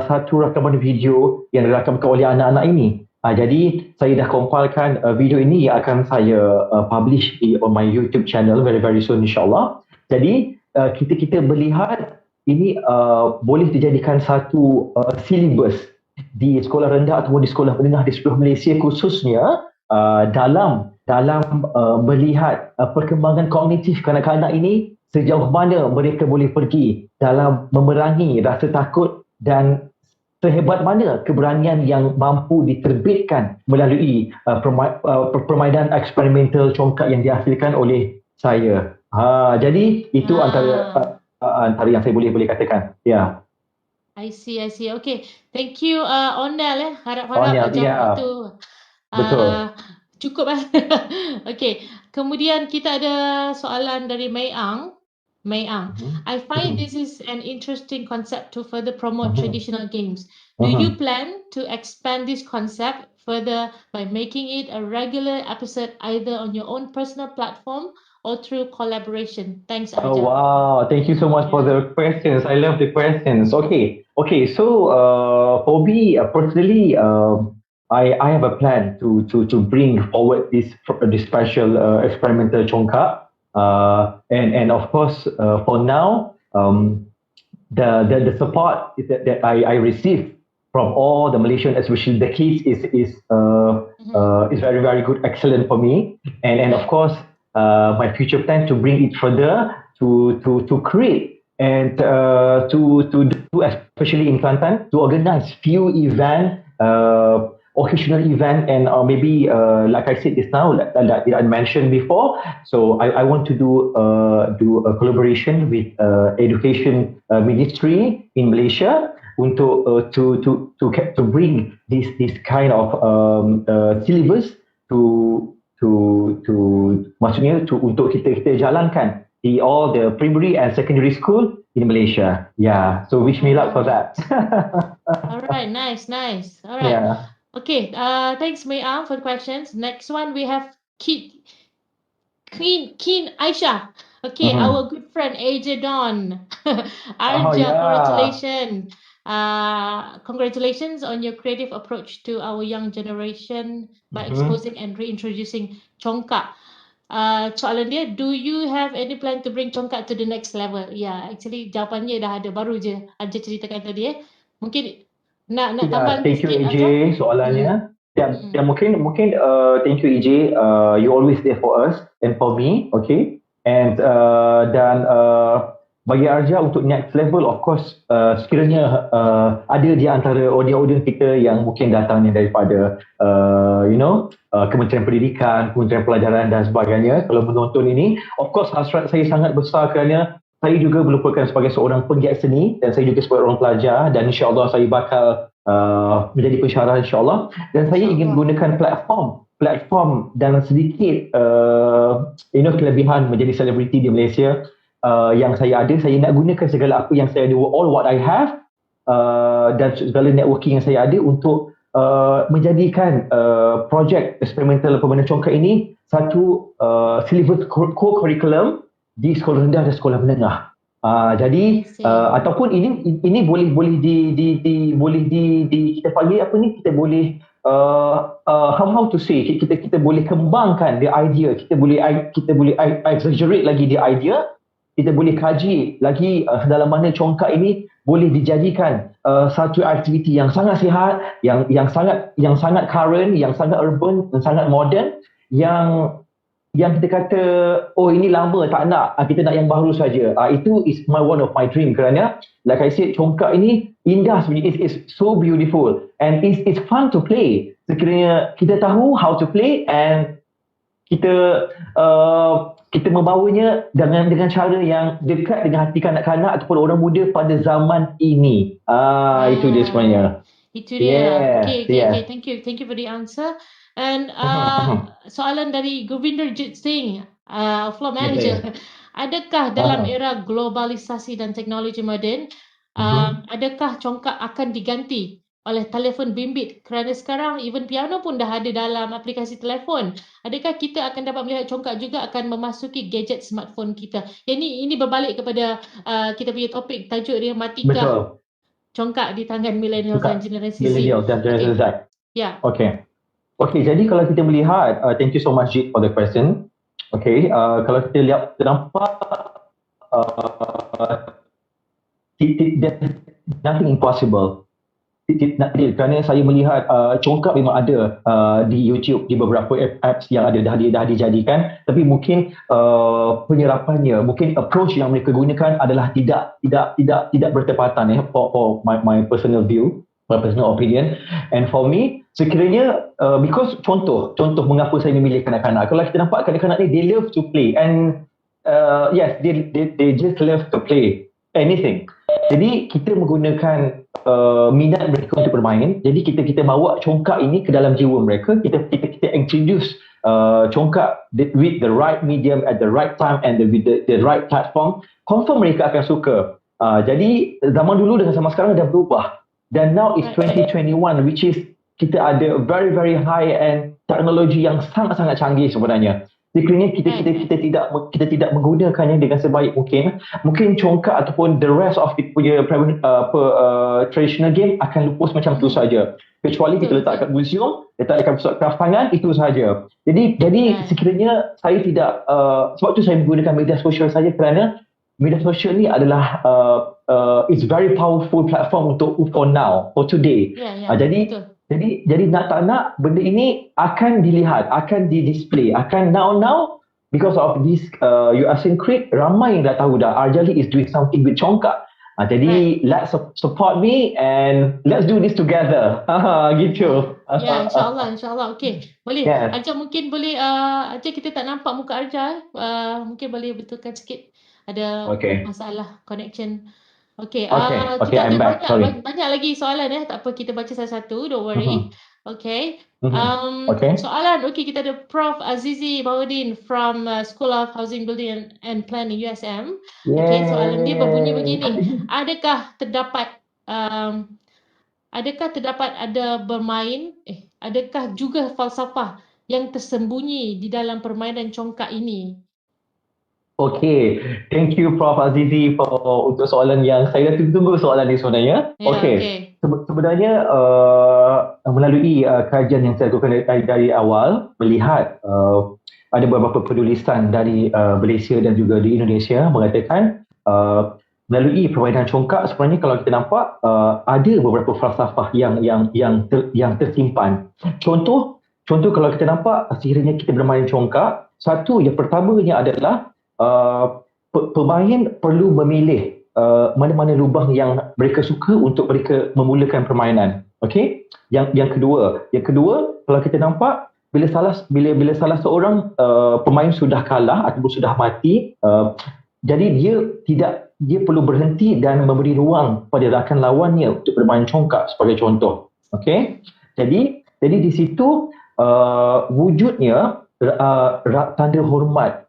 satu rakaman video yang dirakamkan oleh anak-anak ini. Jadi saya dah compilekan video ini yang akan saya publish on my YouTube channel very very soon, insyaAllah. Jadi kita melihat ini boleh dijadikan satu syllabus di sekolah rendah ataupun di sekolah menengah di seluruh Malaysia, khususnya dalam melihat perkembangan kognitif kanak-kanak ini, sejauh mana mereka boleh pergi dalam memerangi rasa takut dan sehebat mana keberanian yang mampu diterbitkan melalui permainan eksperimental congkak yang dihasilkan oleh saya. Jadi itu antara yang saya boleh katakan. Ya. I see. Okay. Thank you, Ondal. Harap-harap Ondal, jawab itu betul. cukup. Okay. Kemudian kita ada soalan dari Mei Ang. I find this is an interesting concept to further promote traditional games. Do you plan to expand this concept further by making it a regular episode either on your own personal platform or through collaboration? Thanks, Arja. Oh wow, thank you so much for the questions. I love the questions. Okay. So for me personally, I have a plan to bring forward this special experimental congkak. And of course, for now, the support that I receive from all the Malaysian, especially the kids, is very very good, excellent for me. And of course, my future plan to bring it further, to create and to do, especially in Kelantan, to organize few events. Occasional event, and maybe like I said just now, like I mentioned before, so I want to do a collaboration with education ministry in Malaysia untuk to bring this kind of syllabus maksudnya untuk kita jalankan di all the primary and secondary school in Malaysia. Yeah, so wish me luck for that. All right, nice. All right. Yeah. Okay, thanks Mei Ang for the questions. Next one we have Queen Aisha. Okay, our good friend AJ Don. Arja, congratulations. Congratulations on your creative approach to our young generation by exposing and reintroducing congkak. Soalan dia, do you have any plan to bring congkak to the next level? Yeah, actually jawapannya dah ada, baru je Arja ceritakan tadi. Mungkin nak tambah thank you sikit, AJ soalannya. Dan mungkin thank you AJ, you always there for us and for me, okay. And dan bagi Arja untuk next level, of course, sekiranya ada di antara audiens kita yang mungkin datangnya daripada Kementerian Pendidikan, Kementerian Pelajaran dan sebagainya, kalau menonton ini, of course hasrat saya sangat besar kerana saya juga merupakan sebagai seorang penggiat seni dan saya juga sebagai orang pelajar, dan insyaAllah saya bakal menjadi pensyarah insyaAllah, dan saya ingin menggunakan platform dan sedikit kelebihan menjadi selebriti di Malaysia yang saya ada. Saya nak gunakan segala apa yang saya ada, all what I have, dan segala networking yang saya ada untuk menjadikan projek eksperimental permainan congkak ini satu syllabus core curriculum di sekolah rendah dan sekolah menengah. Jadi ataupun ini boleh kita panggil apa ni, kita boleh how to say, kita boleh kembangkan the idea, kita boleh exaggerate lagi the idea, kita boleh kaji lagi dalam mana congkak ini boleh dijadikan satu aktiviti yang sangat sihat, yang sangat current, yang sangat urban, yang sangat modern, yang kita kata, oh ini lama tak nak, kita nak yang baru saja. Itu is one of my dream, kerana like I said, congkak ini indah sebenarnya, it's so beautiful and it's fun to play. Sekiranya kita tahu how to play and kita membawanya dengan cara yang dekat dengan hati kanak-kanak ataupun orang muda pada zaman ini. Itu dia sebenarnya. Itu dia. Yes, Okay. yes. Thank you for the answer. And Mhm. soalan dari Govinderjit Singh, floor Yes, manager. saya. Adakah dalam Aha. era globalisasi dan teknologi moden, Mhm. adakah congkak akan diganti oleh telefon bimbit? Kerana sekarang even piano pun dah ada dalam aplikasi telefon. Adakah kita akan dapat melihat congkak juga akan memasuki gadget smartphone kita? Ini berbalik kepada kita punya topik, tajuk dia matikah Betul. congkak di tangan millennials dan Suka generasi Z. millennial dan generasi Okay, Z. ya. Okay. Okay, jadi kalau kita melihat, thank you so much Jit for the question. Okay, kalau kita lihat, kita nampak there's nothing impossible. Kerana saya melihat congkak memang ada di YouTube, di beberapa apps yang ada dah dijadikan, tapi mungkin penyerapannya, mungkin approach yang mereka gunakan adalah tidak bertepatan for my personal view, my personal opinion. And for me, sekiranya because contoh mengapa saya memilih kanak-kanak. Kalau kita nampak kanak-kanak ni, they love to play, and yes, they just love to play anything. Jadi kita menggunakan minat mereka untuk bermain. Jadi kita bawa congkak ini ke dalam jiwa mereka. Kita introduce congkak with the right medium at the right time and with the right platform. Confirm mereka akan suka. Jadi zaman dulu dengan zaman sekarang dah berubah. Dan now it's 2021, which is kita ada very very high end teknologi yang sangat-sangat canggih sebenarnya. Sekiranya kita tidak menggunakannya dengan sebaik mungkin congkak ataupun the rest of it punya traditional game akan lupus macam tu saja. Kecuali kita letak kat museum, letak dekat pusat kraft tangan, itu saja. Jadi sekiranya saya tidak, sebab tu saya menggunakan media sosial saja, kerana media sosial ni adalah it's very powerful platform for now, for today. Jadi nak tak nak, benda ini akan dilihat, akan di-display, akan now because of this Assassin's Creed, ramai yang dah tahu dah Arjali is doing something with congkak. Jadi let's support me and let's do this together. Gitu. Ya, insyaAllah. Okay, boleh. Yes. Arja mungkin boleh, Arja kita tak nampak muka Arja. Mungkin boleh betulkan sikit. Ada masalah connection. Okay, kita I'm ada back. Sorry. banyak lagi soalan tak apa, kita baca satu-satu, don't worry. Okay. Okay. Soalan, kita ada Prof. Azizi Baudin from School of Housing Building and Planning USM. Okay, soalan dia berbunyi begini. Adakah terdapat adakah juga falsafah yang tersembunyi di dalam permainan congkak ini? Okay, thank you Prof. Azizi untuk soalan yang saya dah tunggu soalan ni sebenarnya. Sebenarnya melalui kajian yang saya lakukan dari awal, melihat ada beberapa penulisan dari Malaysia dan juga di Indonesia mengatakan melalui permainan congkak, sebenarnya kalau kita nampak ada beberapa falsafah yang tersimpan. Contoh kalau kita nampak sekiranya kita bermain congkak, satu yang pertamanya adalah pemain perlu memilih mana-mana lubang yang mereka suka untuk mereka memulakan permainan. Okey? Yang kedua kalau kita nampak bila salah seorang pemain sudah kalah ataupun sudah mati, jadi dia perlu berhenti dan memberi ruang pada rakan lawannya untuk bermain congkak sebagai contoh. Okey? Jadi di situ wujudnya tanda hormat.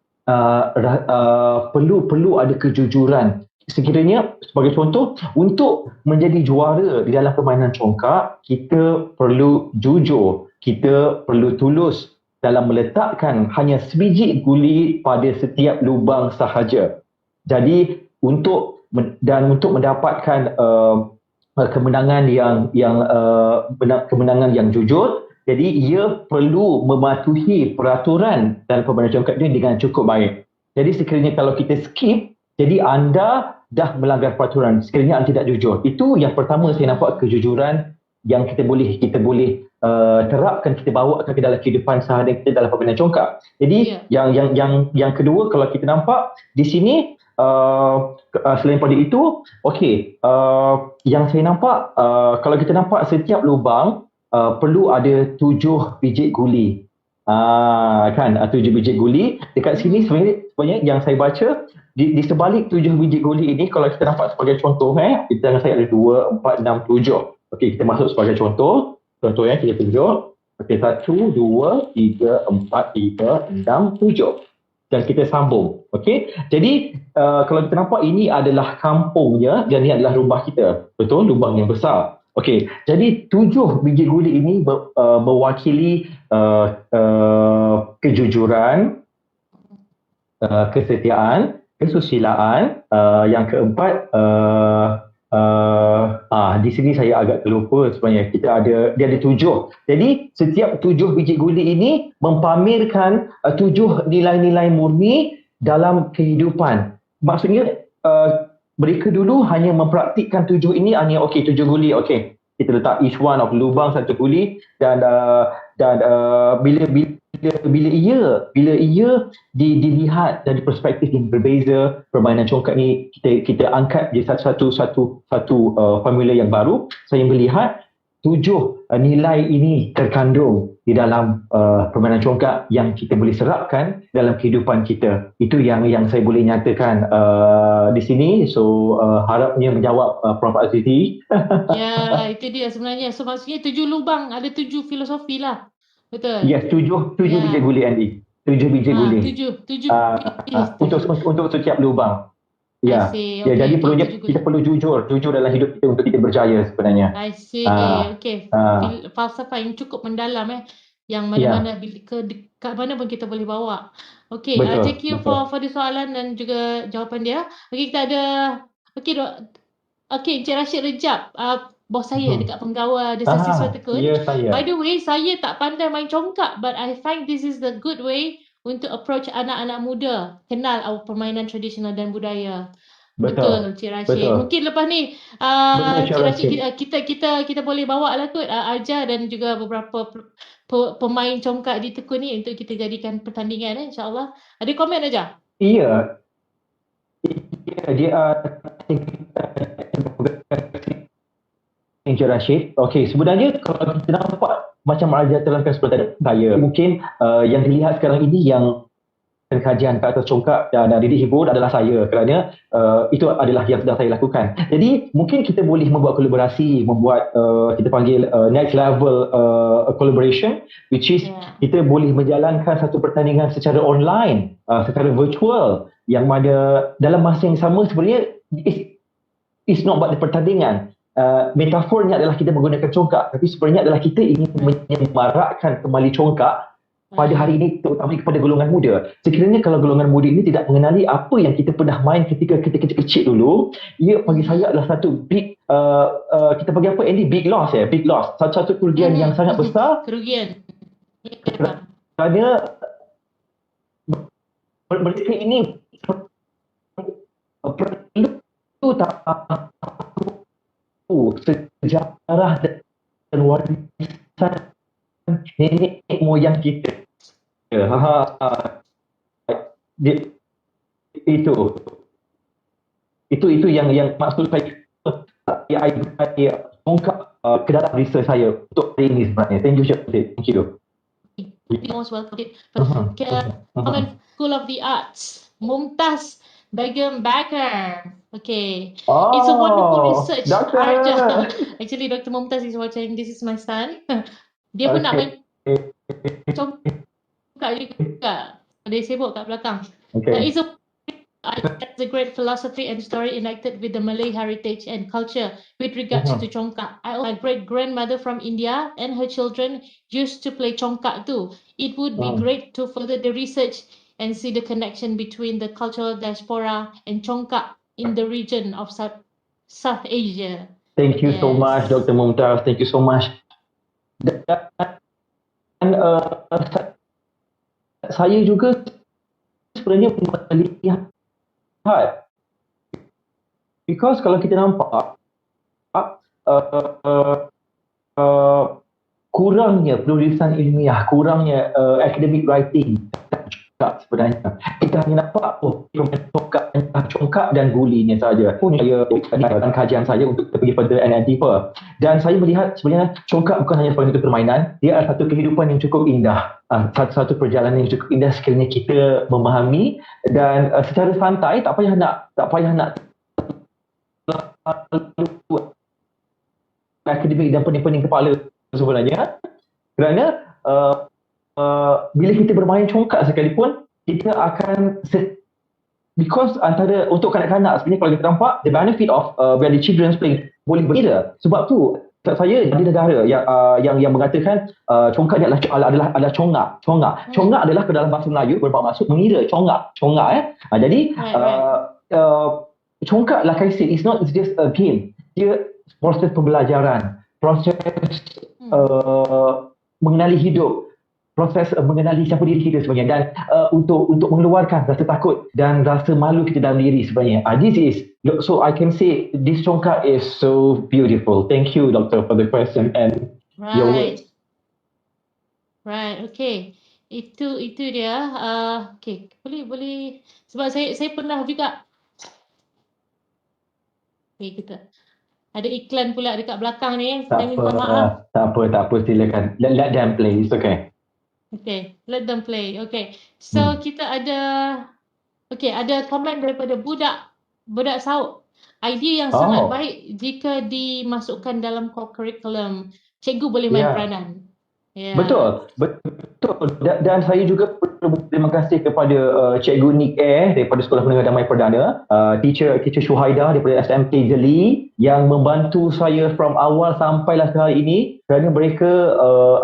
Perlu ada kejujuran. Sekiranya sebagai contoh, untuk menjadi juara di dalam permainan congkak, kita perlu jujur, kita perlu tulus dalam meletakkan hanya sebiji guli pada setiap lubang sahaja. Jadi untuk mendapatkan kemenangan yang jujur, jadi ia perlu mematuhi peraturan dalam permainan congkak ini dengan cukup baik. Jadi sekiranya kalau kita skip, jadi anda dah melanggar peraturan. Sekiranya anda tidak jujur. Itu yang pertama saya nampak, kejujuran yang kita boleh terapkan, kita bawakan ke dalam kehidupan sehari kita dalam permainan congkak. Jadi yang kedua, kalau kita nampak di sini, selain pada itu, yang saya nampak, kalau kita nampak setiap lubang perlu ada 7 biji guli. 7 biji guli. Dekat sini sebenarnya yang saya baca, di sebalik 7 biji guli ini, kalau kita nampak sebagai contoh, di tangan saya ada 2, 4, 6, 7. Okey, kita masuk sebagai contoh. Contoh yang kita tunjuk. Okey, 1, 2, 3, 4, 5, 6, 7. Dan kita sambung. Okey. Jadi kalau kita nampak ini adalah kampungnya dan ini adalah rumah kita. Betul? Lubang yang besar. Okey. Jadi 7 biji guli ini mewakili kejujuran, kesetiaan, kesusilaan. Yang keempat, di sini saya agak terlupa sebenarnya. Dia ada 7. Jadi setiap 7 biji guli ini mempamerkan 7 nilai-nilai murni dalam kehidupan. Maksudnya mereka dulu hanya mempraktikkan 7 ini, hanya 7 guli, kita letak each one of lubang 1 guli dan bila ia dilihat dari perspektif yang berbeza, permainan congkak ni kita angkat di satu formula yang baru. Saya melihat 7 nilai ini terkandung di dalam permainan congkak yang kita boleh serapkan dalam kehidupan kita. Itu yang saya boleh nyatakan di sini. So harapnya menjawab Prof. Azizi. Ya, itu dia sebenarnya. So maksudnya 7 lubang, ada 7 filosofi lah. Betul? Yes, 7 Ya. biji guli, Andy. 7 biji guli. 7 Untuk setiap lubang. Ya. I see. Ya, Okay, jadi perlunya tujuh kita perlu jujur dalam hidup kita untuk kita berjaya sebenarnya. I see. Okay. Ah. Falsafah yang cukup mendalam yang Ya. mana-mana kat mana pun kita boleh bawa. Okay, Betul, thank you betul. for the soalan dan juga jawapan dia. Okay, kita ada Encik Rashid Rejab, bos saya dekat Penggawa Desa Siswa Tekun. Ya, saya. By the way, saya tak pandai main congkak, but I find this is the good way untuk approach anak-anak muda, kenal our permainan tradisional dan budaya. Betul, Cik Rashid. Betul. Mungkin lepas ni Betul, Cik Cik Rashid Rashid. kita boleh bawa lah kot ajar dan juga beberapa pemain congkak di Tekun ni untuk kita jadikan pertandingan insya-Allah. Ada komen aja? Iya. Dia Encik Rashid. Okey, sebenarnya kalau kita nampak macam Raja terangkan seperti saya, mungkin yang dilihat sekarang ini yang kajian ke atas congkak dan didik hibur adalah saya, kerana itu adalah yang sedang saya lakukan. Jadi mungkin kita boleh membuat kolaborasi, membuat kita panggil next level collaboration, which is kita boleh menjalankan satu pertandingan secara online, secara virtual, yang mana dalam masa yang sama sebenarnya it's not about the pertandingan. Metafornya adalah kita menggunakan congkak, tapi sebenarnya adalah kita ingin menyemarakkan kembali congkak pada hari ini, terutama kepada golongan muda. Sekiranya kalau golongan muda ini tidak mengenali apa yang kita pernah main ketika kita kecil-kecil dulu, ia bagi saya adalah satu big kita bagi apa Andy, big loss. Satu kerugian yang sangat besar. Kerugian. Kerana mereka ini perlu tahu sejarah dan warisan nenek moyang kita. Itu yang maksud saya ungkap ke dalam research saya untuk hari ini sebenarnya. Thank you, thank you. Most welcome. School of the Arts, Mumtaz Begum Bakar. Okay. It's a wonderful research. Doctor. Actually, Dr. Mumtaz is watching. This is my son. Dia pun nak main congkak juga. Dia sibuk kat belakang. Okay. It's a great philosophy and story enacted with the Malay heritage and culture with regards to congkak. My great-grandmother from India and her children used to play congkak too. It would be great to further the research and see the connection between the cultural diaspora and congkak in the region of South Asia. Thank you so much, Dr. Mumtaz. Thank you so much. Dan saya juga sebenarnya melihat, because kalau kita nampak kurangnya penulisan ilmiah, kurangnya academic writing sebenarnya. Kita hanya nampak congkak dan gulinya saja. Saya dalam kajian saya untuk pergi further and deeper. Dan saya melihat sebenarnya congkak bukan hanya sebagai permainan, dia adalah satu kehidupan yang cukup indah. Satu perjalanan yang cukup indah sekiranya kita memahami dan secara santai, tak payah nak akademik dan pening-pening kepala sebenarnya, kerana bila kita bermain congkak sekalipun, kita akan because antara untuk kanak-kanak sebenarnya kalau kita nampak the benefit of when the children's playing boleh berbeza. Sebab tu saya di negara yang mengatakan congkak ni adalah congak. Congak adalah ke dalam bahasa Melayu bermaksud mengira, congak. Jadi congak like I said, it's not just a game. Dia proses pembelajaran, proses mengenali hidup, proses mengenali siapa diri kita sebenarnya, dan untuk mengeluarkan rasa takut dan rasa malu kita dalam diri sebenarnya. This is, so I can say this congkak is so beautiful. Thank you, Doctor, for the question and your words. Right, okay. Itu dia. Okay, boleh sebab saya pernah juga. Okay, kita ada iklan pula dekat belakang ni. Saya minta maaf. Tak apa, silakan. Let them play, it's okay. Okay, let them play. Okay, so kita ada komen daripada budak Saud. Idea yang sangat baik jika dimasukkan dalam curriculum. Cikgu boleh main peranan. Yeah. Betul. Dan saya juga perlu berterima kasih kepada Cikgu Nick daripada Sekolah Menengah Damai Perdana, teacher Syuhaida daripada SMK Jeli yang membantu saya from awal sampailah ke hari ini, kerana mereka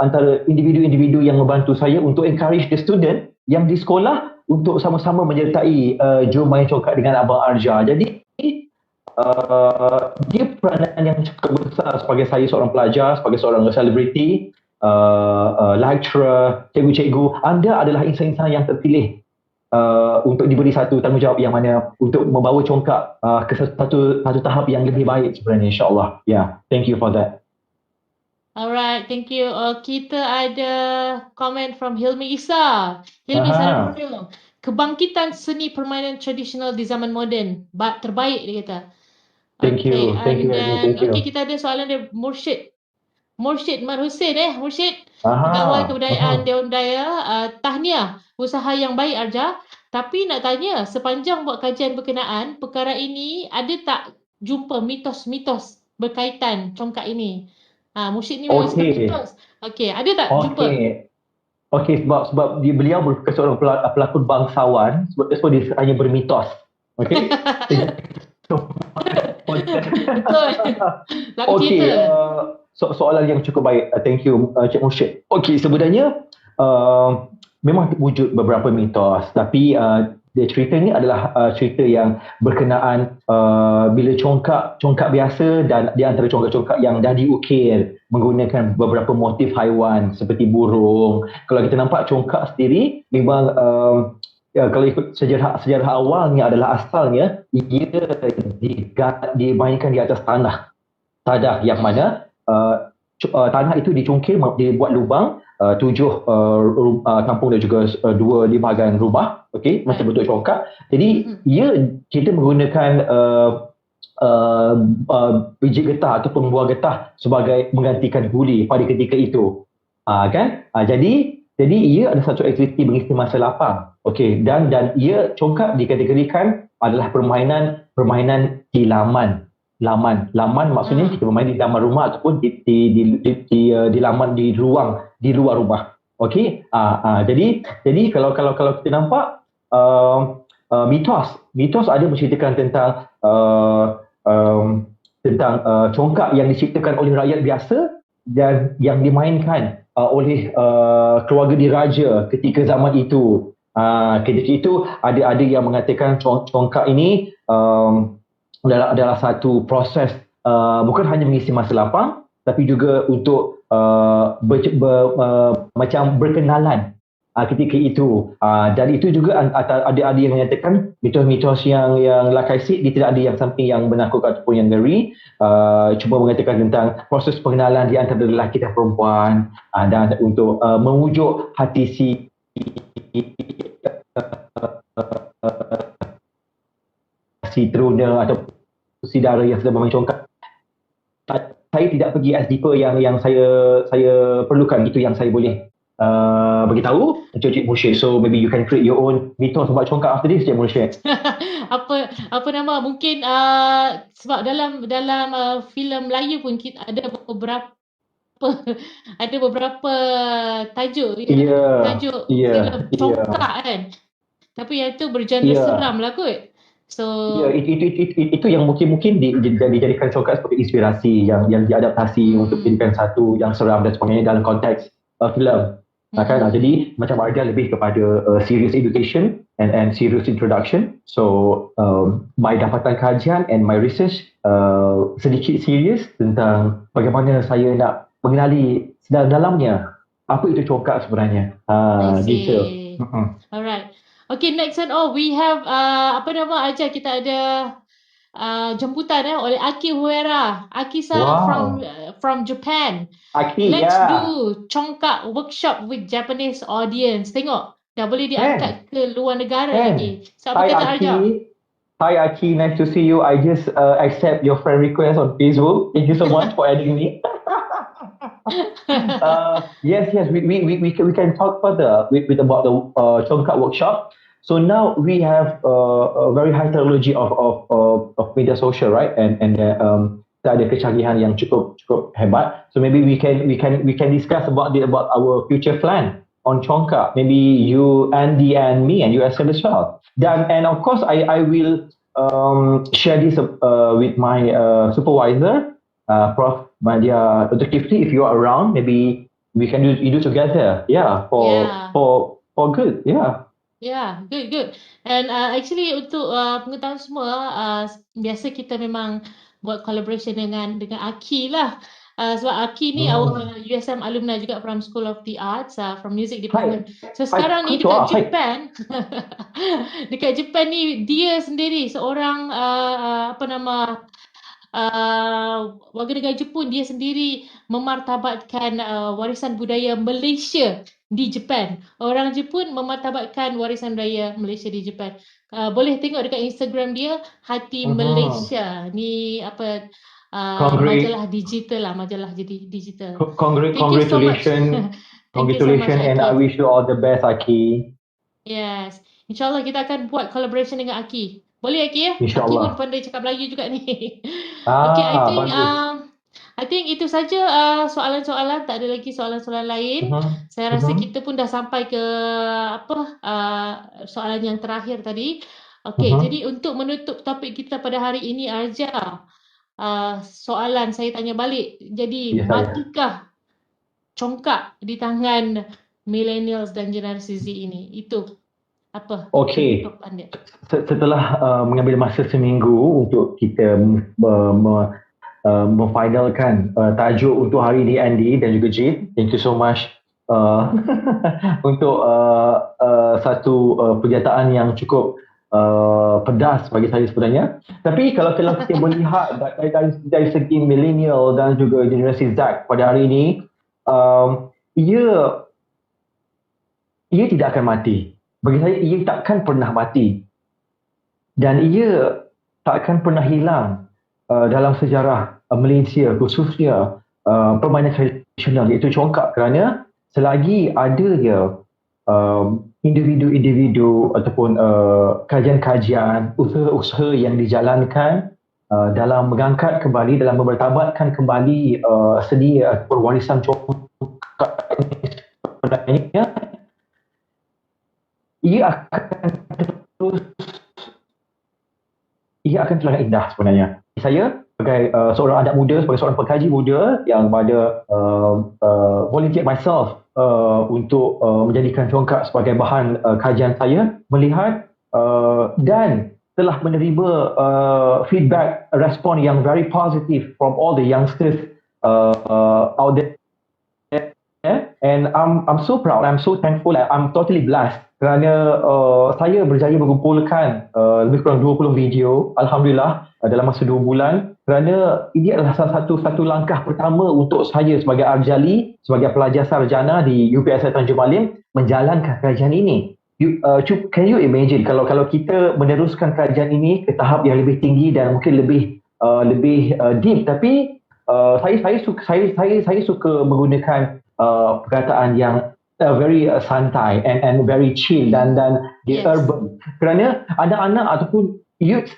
antara individu-individu yang membantu saya untuk encourage the student yang di sekolah untuk sama-sama menyertai jom main congkak dengan Abang Arja. Jadi dia peranan yang cukup besar sebagai saya seorang pelajar, sebagai seorang selebriti, lecturer, cikgu-cikgu. Anda adalah insan-insan yang terpilih untuk diberi satu tanggungjawab yang mana untuk membawa congkak ke satu tahap yang lebih baik sebenarnya, insyaAllah. Thank you for that. Alright, thank you. Kita ada komen from Hilmi Isa. Hilmi, Assalamualaikum. Kebangkitan seni permainan tradisional di zaman moden. Terbaik, dia kata. Thank you. Okay, kita ada soalan dari Mursyid Mat Hussein. Mursyid, Pegawai Kebudayaan Dewan Daya. Tahniah, usaha yang baik Arja. Tapi nak tanya, sepanjang buat kajian berkenaan perkara ini, ada tak jumpa mitos-mitos berkaitan congkak ini? Mursyid ni memang suka mitos. Okay, ada tak jumpa? Okay, sebab beliau merupakan seorang pelakon bangsawan, sebab dia hanya bermitos. Okay? Betul. Soalan yang cukup baik. Thank you, Cik Mursyid. Okay, sebenarnya memang wujud beberapa mitos, tapi cerita ni adalah cerita yang berkenaan bila congkak biasa dan di antara congkak-congkak yang dah diukir menggunakan beberapa motif haiwan seperti burung. Kalau kita nampak congkak sendiri, memang kalau ikut sejarah awalnya adalah asalnya ia dimainkan di atas tanah yang mana tanah itu dicungkir, dibuat lubang 7 kampung dan juga 2 di bahagian rumah, okey, macam bentuk congkak. Jadi kita menggunakan biji getah ataupun buah getah sebagai menggantikan guli pada ketika itu, kan? Jadi ia adalah satu aktiviti mengisi masa lapang, okey, dan ia congkak dikategorikan adalah permainan di laman. Laman maksudnya kita bermain di dalam rumah ataupun di laman di luar rumah. Okey. Jadi kalau kita nampak mitos ada menceritakan tentang congkak yang diciptakan oleh rakyat biasa dan yang dimainkan oleh keluarga diraja ketika zaman itu. Ketika itu ada yang mengatakan congkak ini adalah satu proses bukan hanya mengisi masa lapang, tapi juga untuk macam berkenalan ketika itu. Dan itu juga ada yang menyatakan mitos-mitos yang like I said, dia tidak ada yang something yang menakutkan ataupun yang ngeri. Cuma mengatakan tentang proses pengenalan di antara lelaki dan perempuan, dan untuk memujuk hati si teruna atau si dara yang sedang bermain congkak. Saya tidak pergi as deeper yang saya perlukan, itu yang saya boleh beritahu untuk Cik Mursyid. So maybe you can create your own mitos about congkak after this, Cik Mursyid. apa nama, mungkin sebab dalam filem Melayu pun kita ada beberapa ada beberapa tajuk tajuk filem congkak kan, tapi yang tu bergenre seram lah kot. So itu yang mungkin dijadikan congkak sebagai inspirasi yang diadaptasi untuk dijadikan satu yang seram dan sebagainya dalam konteks filem. Kan? Jadi macam ada lebih kepada serious education and serious introduction. So my dapatan kajian and my research sedikit serius tentang bagaimana saya nak mengenali dalamnya apa itu congkak sebenarnya. Gitu. Alright. Okay, next one. We have Aja, kita ada jemputan oleh Aki Huera, Aki-san from Japan. Aki, Let's do congkak workshop with Japanese audience. Tengok, dah boleh diangkat ke luar negara lagi. So apa kata Arja? Hi Aki, nice to see you. I just accept your friend request on Facebook. Thank you so much for adding me. Yes, we can talk further with about the congkak workshop. So now we have a very high technology of media social, right? And kita ada kecanggihan yang cukup hebat. So maybe we can discuss about our future plan on congkak. Maybe you, Andy, and me, and you as well. And of course, I will share this with my supervisor, Prof. Madya Kifli. If you are around, maybe we can do together. For good. Yeah, good. And actually untuk pengetahuan semua, biasa kita memang buat collaboration dengan Aki lah. Sebab Aki ni our USM alumni juga from School of the Arts, from Music Department. So sekarang ni dekat Japan, dekat Japan ni dia sendiri seorang warga negara Jepun, dia sendiri memartabatkan warisan budaya Malaysia di Japan. Orang Jepun memartabatkan warisan budaya Malaysia di Japan. Boleh tengok dekat Instagram dia, Hati Malaysia. Ni majalah digital lah, majalah jadi digital. Congratulations. Congratulations, and I wish you all the best, Aki. Yes. InsyaAllah kita akan buat collaboration dengan Aki. Boleh Aki ya? InsyaAllah. Aki pun pandai cakap Melayu juga ni. Okay, I think itu saja soalan-soalan, tak ada lagi soalan-soalan lain. Saya rasa kita pun dah sampai ke soalan yang terakhir tadi. Okay, jadi untuk menutup topik kita pada hari ini, Arja, soalan saya tanya balik. Jadi matikah congkak di tangan millennials dan generasi Z ini? Itu apa? Okay. Setelah mengambil masa seminggu untuk kita memfinalkan tajuk untuk hari ini, Andy dan juga Jit, thank you so much untuk satu pernyataan yang cukup pedas bagi saya sebenarnya. Tapi kalau kita melihat dari segi millennial dan juga generasi Z pada hari ini, ia tidak akan mati. Bagi saya, ia takkan pernah mati. Dan ia takkan pernah hilang dalam sejarah Malaysia, khususnya permainan tradisional iaitu congkak, kerana selagi adanya individu-individu ataupun kajian-kajian, usaha-usaha yang dijalankan dalam mengangkat kembali, dalam memertabatkan kembali seni ataupun warisan congkak sebenarnya, ia akan terlalu indah sebenarnya. Saya sebagai seorang anak muda, sebagai seorang pengkaji muda yang pada volunteer myself untuk menjadikan congkak sebagai bahan kajian saya, melihat dan telah menerima feedback, respon yang very positive from all the youngsters out there. And I'm so proud, I'm so thankful, I'm totally blessed kerana saya berjaya mengumpulkan lebih kurang 20 video, Alhamdulillah, dalam masa 2 bulan, kerana ini adalah salah satu langkah pertama untuk saya sebagai Arjali, sebagai pelajar sarjana di UPSI Tanjung Malim menjalankan kajian ini. Can you imagine kalau kita meneruskan kajian ini ke tahap yang lebih tinggi dan mungkin lebih deep, tapi saya suka menggunakan perkataan yang very santai and very chill dan di Yes. urban. Kerana anak-anak ataupun youth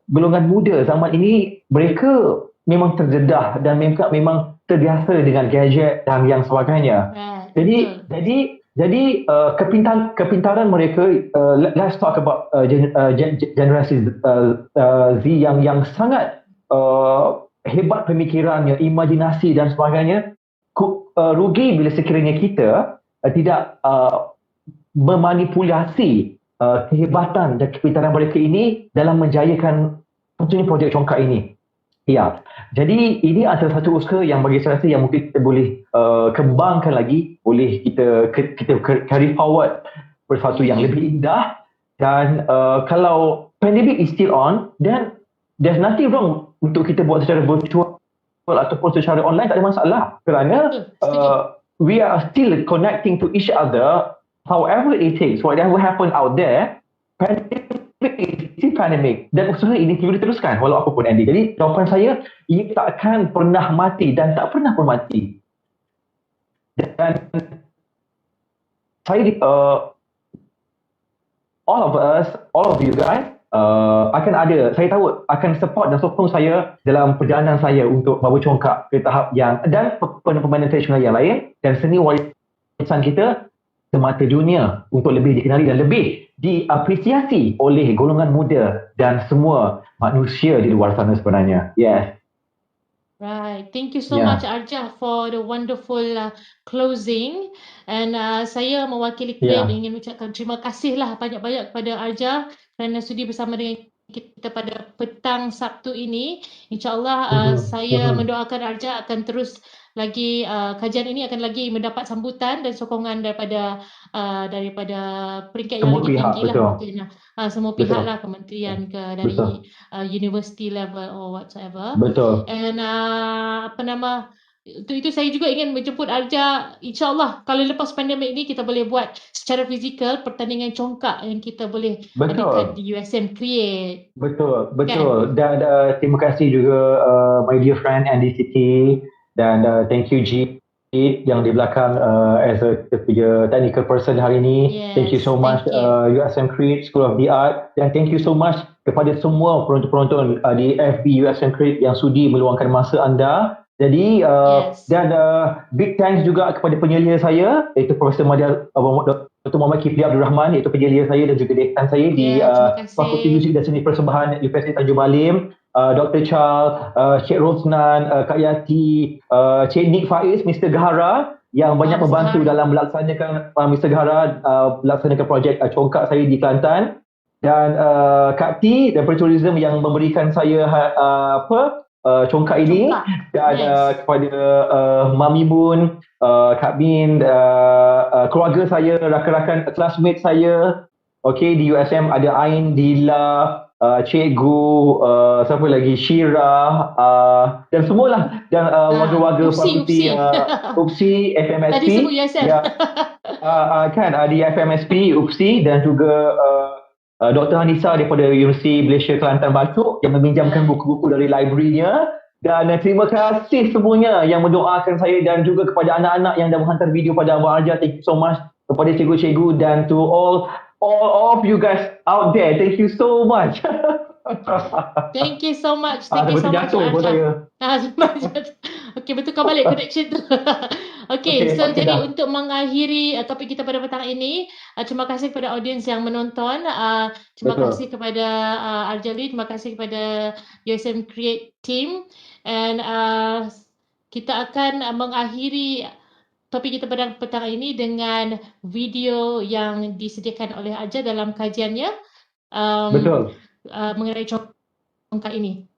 golongan muda zaman ini, mereka memang terdedah dan mereka memang terbiasa dengan gadget dan yang sebagainya. Right. Jadi Betul. kepintaran mereka, let's talk about generasi Z yang sangat hebat pemikirannya, imajinasi dan sebagainya. Rugi bila sekiranya kita tidak memanipulasi kehebatan dan kepintaran mereka ini dalam menjayakan contohnya projek Congkak ini. Ya, jadi ini adalah satu usaha yang bagi saya rasa yang mungkin kita boleh kembangkan lagi, boleh kita carry forward sesuatu yang lebih indah. Dan kalau pandemic is still on, then there's nothing wrong untuk kita buat secara virtual ataupun secara online, tak ada masalah. Kerana we are still connecting to each other, however it takes, whatever happen out there, pandemic is still pandemic. Dan usaha ini kita teruskan walau apapun, Andy. Jadi jawapan saya, ia tak akan pernah mati dan tak pernah pun mati. Dan saya all of you guys akan ada, saya tahu akan support dan sokong saya dalam perjalanan saya untuk bawa Congkak ke tahap yang, dan permainan tradisional yang lain, dan seni warisan kita ke mata dunia untuk lebih dikenali dan lebih diapresiasi oleh golongan muda dan semua manusia di luar sana sebenarnya. Yes. Right. Thank you so Yeah. much, Arja, for the wonderful closing. And saya mewakili Yeah. Create ingin mengucapkan terima kasih lah banyak-banyak kepada Arja kerana sudi bersama dengan kita pada petang Sabtu ini. InsyaAllah saya mendoakan Arja akan terus lagi, kajian ini akan lagi mendapat sambutan dan sokongan daripada peringkat yang Semua lagi pihak, tinggi lah betul. mungkin. Semua pihak Betul. lah, kementerian ke dari Betul. university level or whatsoever. Betul. And itu saya juga ingin menjemput Arja, insyaAllah kalau lepas pandemik ni kita boleh buat secara fizikal pertandingan Congkak yang kita boleh adakan di USM Create. Betul. Dan terima kasih juga my dear friend Andy Siti, dan thank you G yang di belakang as a technical person hari ini. Yes, Thank you so much thank you. USM Create School of the Art, dan thank you so much kepada semua penonton-penonton di FB USM Create yang sudi meluangkan masa anda. Jadi Yes. dan big thanks juga kepada penyelia saya, iaitu Profesor Dr. Muhammad Kifli Abdul Rahman, iaitu penyelia saya dan juga dekan saya di Ya, terima kasih. Fakulti Muzik dan Seni Persembahan Universiti Tanjung Balim, Dr. Charles, Cik Rosnan, Kak Yati, Cik Nick Faiz, Mr. Gahara yang banyak Mr. membantu Gahara. dalam melaksanakan Mr. Gahara melaksanakan projek Congkak saya di Kelantan, dan Kak T daripada tourism yang memberikan saya Congkak ini, Congkak. dan Nice. kepada Mami Moon, Kak Min, keluarga saya, rakan-rakan classmate saya, di USM ada Ain, Dila, Cikgu, siapa lagi, Syira, dan semualah, dan warga-warga fakulti UPSI, FMSP. Tadi sebut USM. Ya, kan di FMSP, UPSI, dan juga Dr. Hanisa daripada Universiti Malaysia Kelantan Batuk yang meminjamkan buku-buku dari library-nya. Dan terima kasih semuanya yang mendoakan saya, dan juga kepada anak-anak yang dah menghantar video pada Abang Arja. Thank you so much kepada cikgu-cikgu, dan to all of you guys out there, thank you so much. Thank you so much. Thank you so much, jatuh buat Arja. saya. Okey, betul kau balik connection tu. Okey, so okey jadi dah. untuk mengakhiri topik kita pada petang ini, terima kasih kepada audiens yang menonton. Terima Betul. kasih kepada Arjali, terima kasih kepada USM Create team, and kita akan mengakhiri topik kita pada petang ini dengan video yang disediakan oleh Arja dalam kajiannya Betul. mengenai Congkak ini.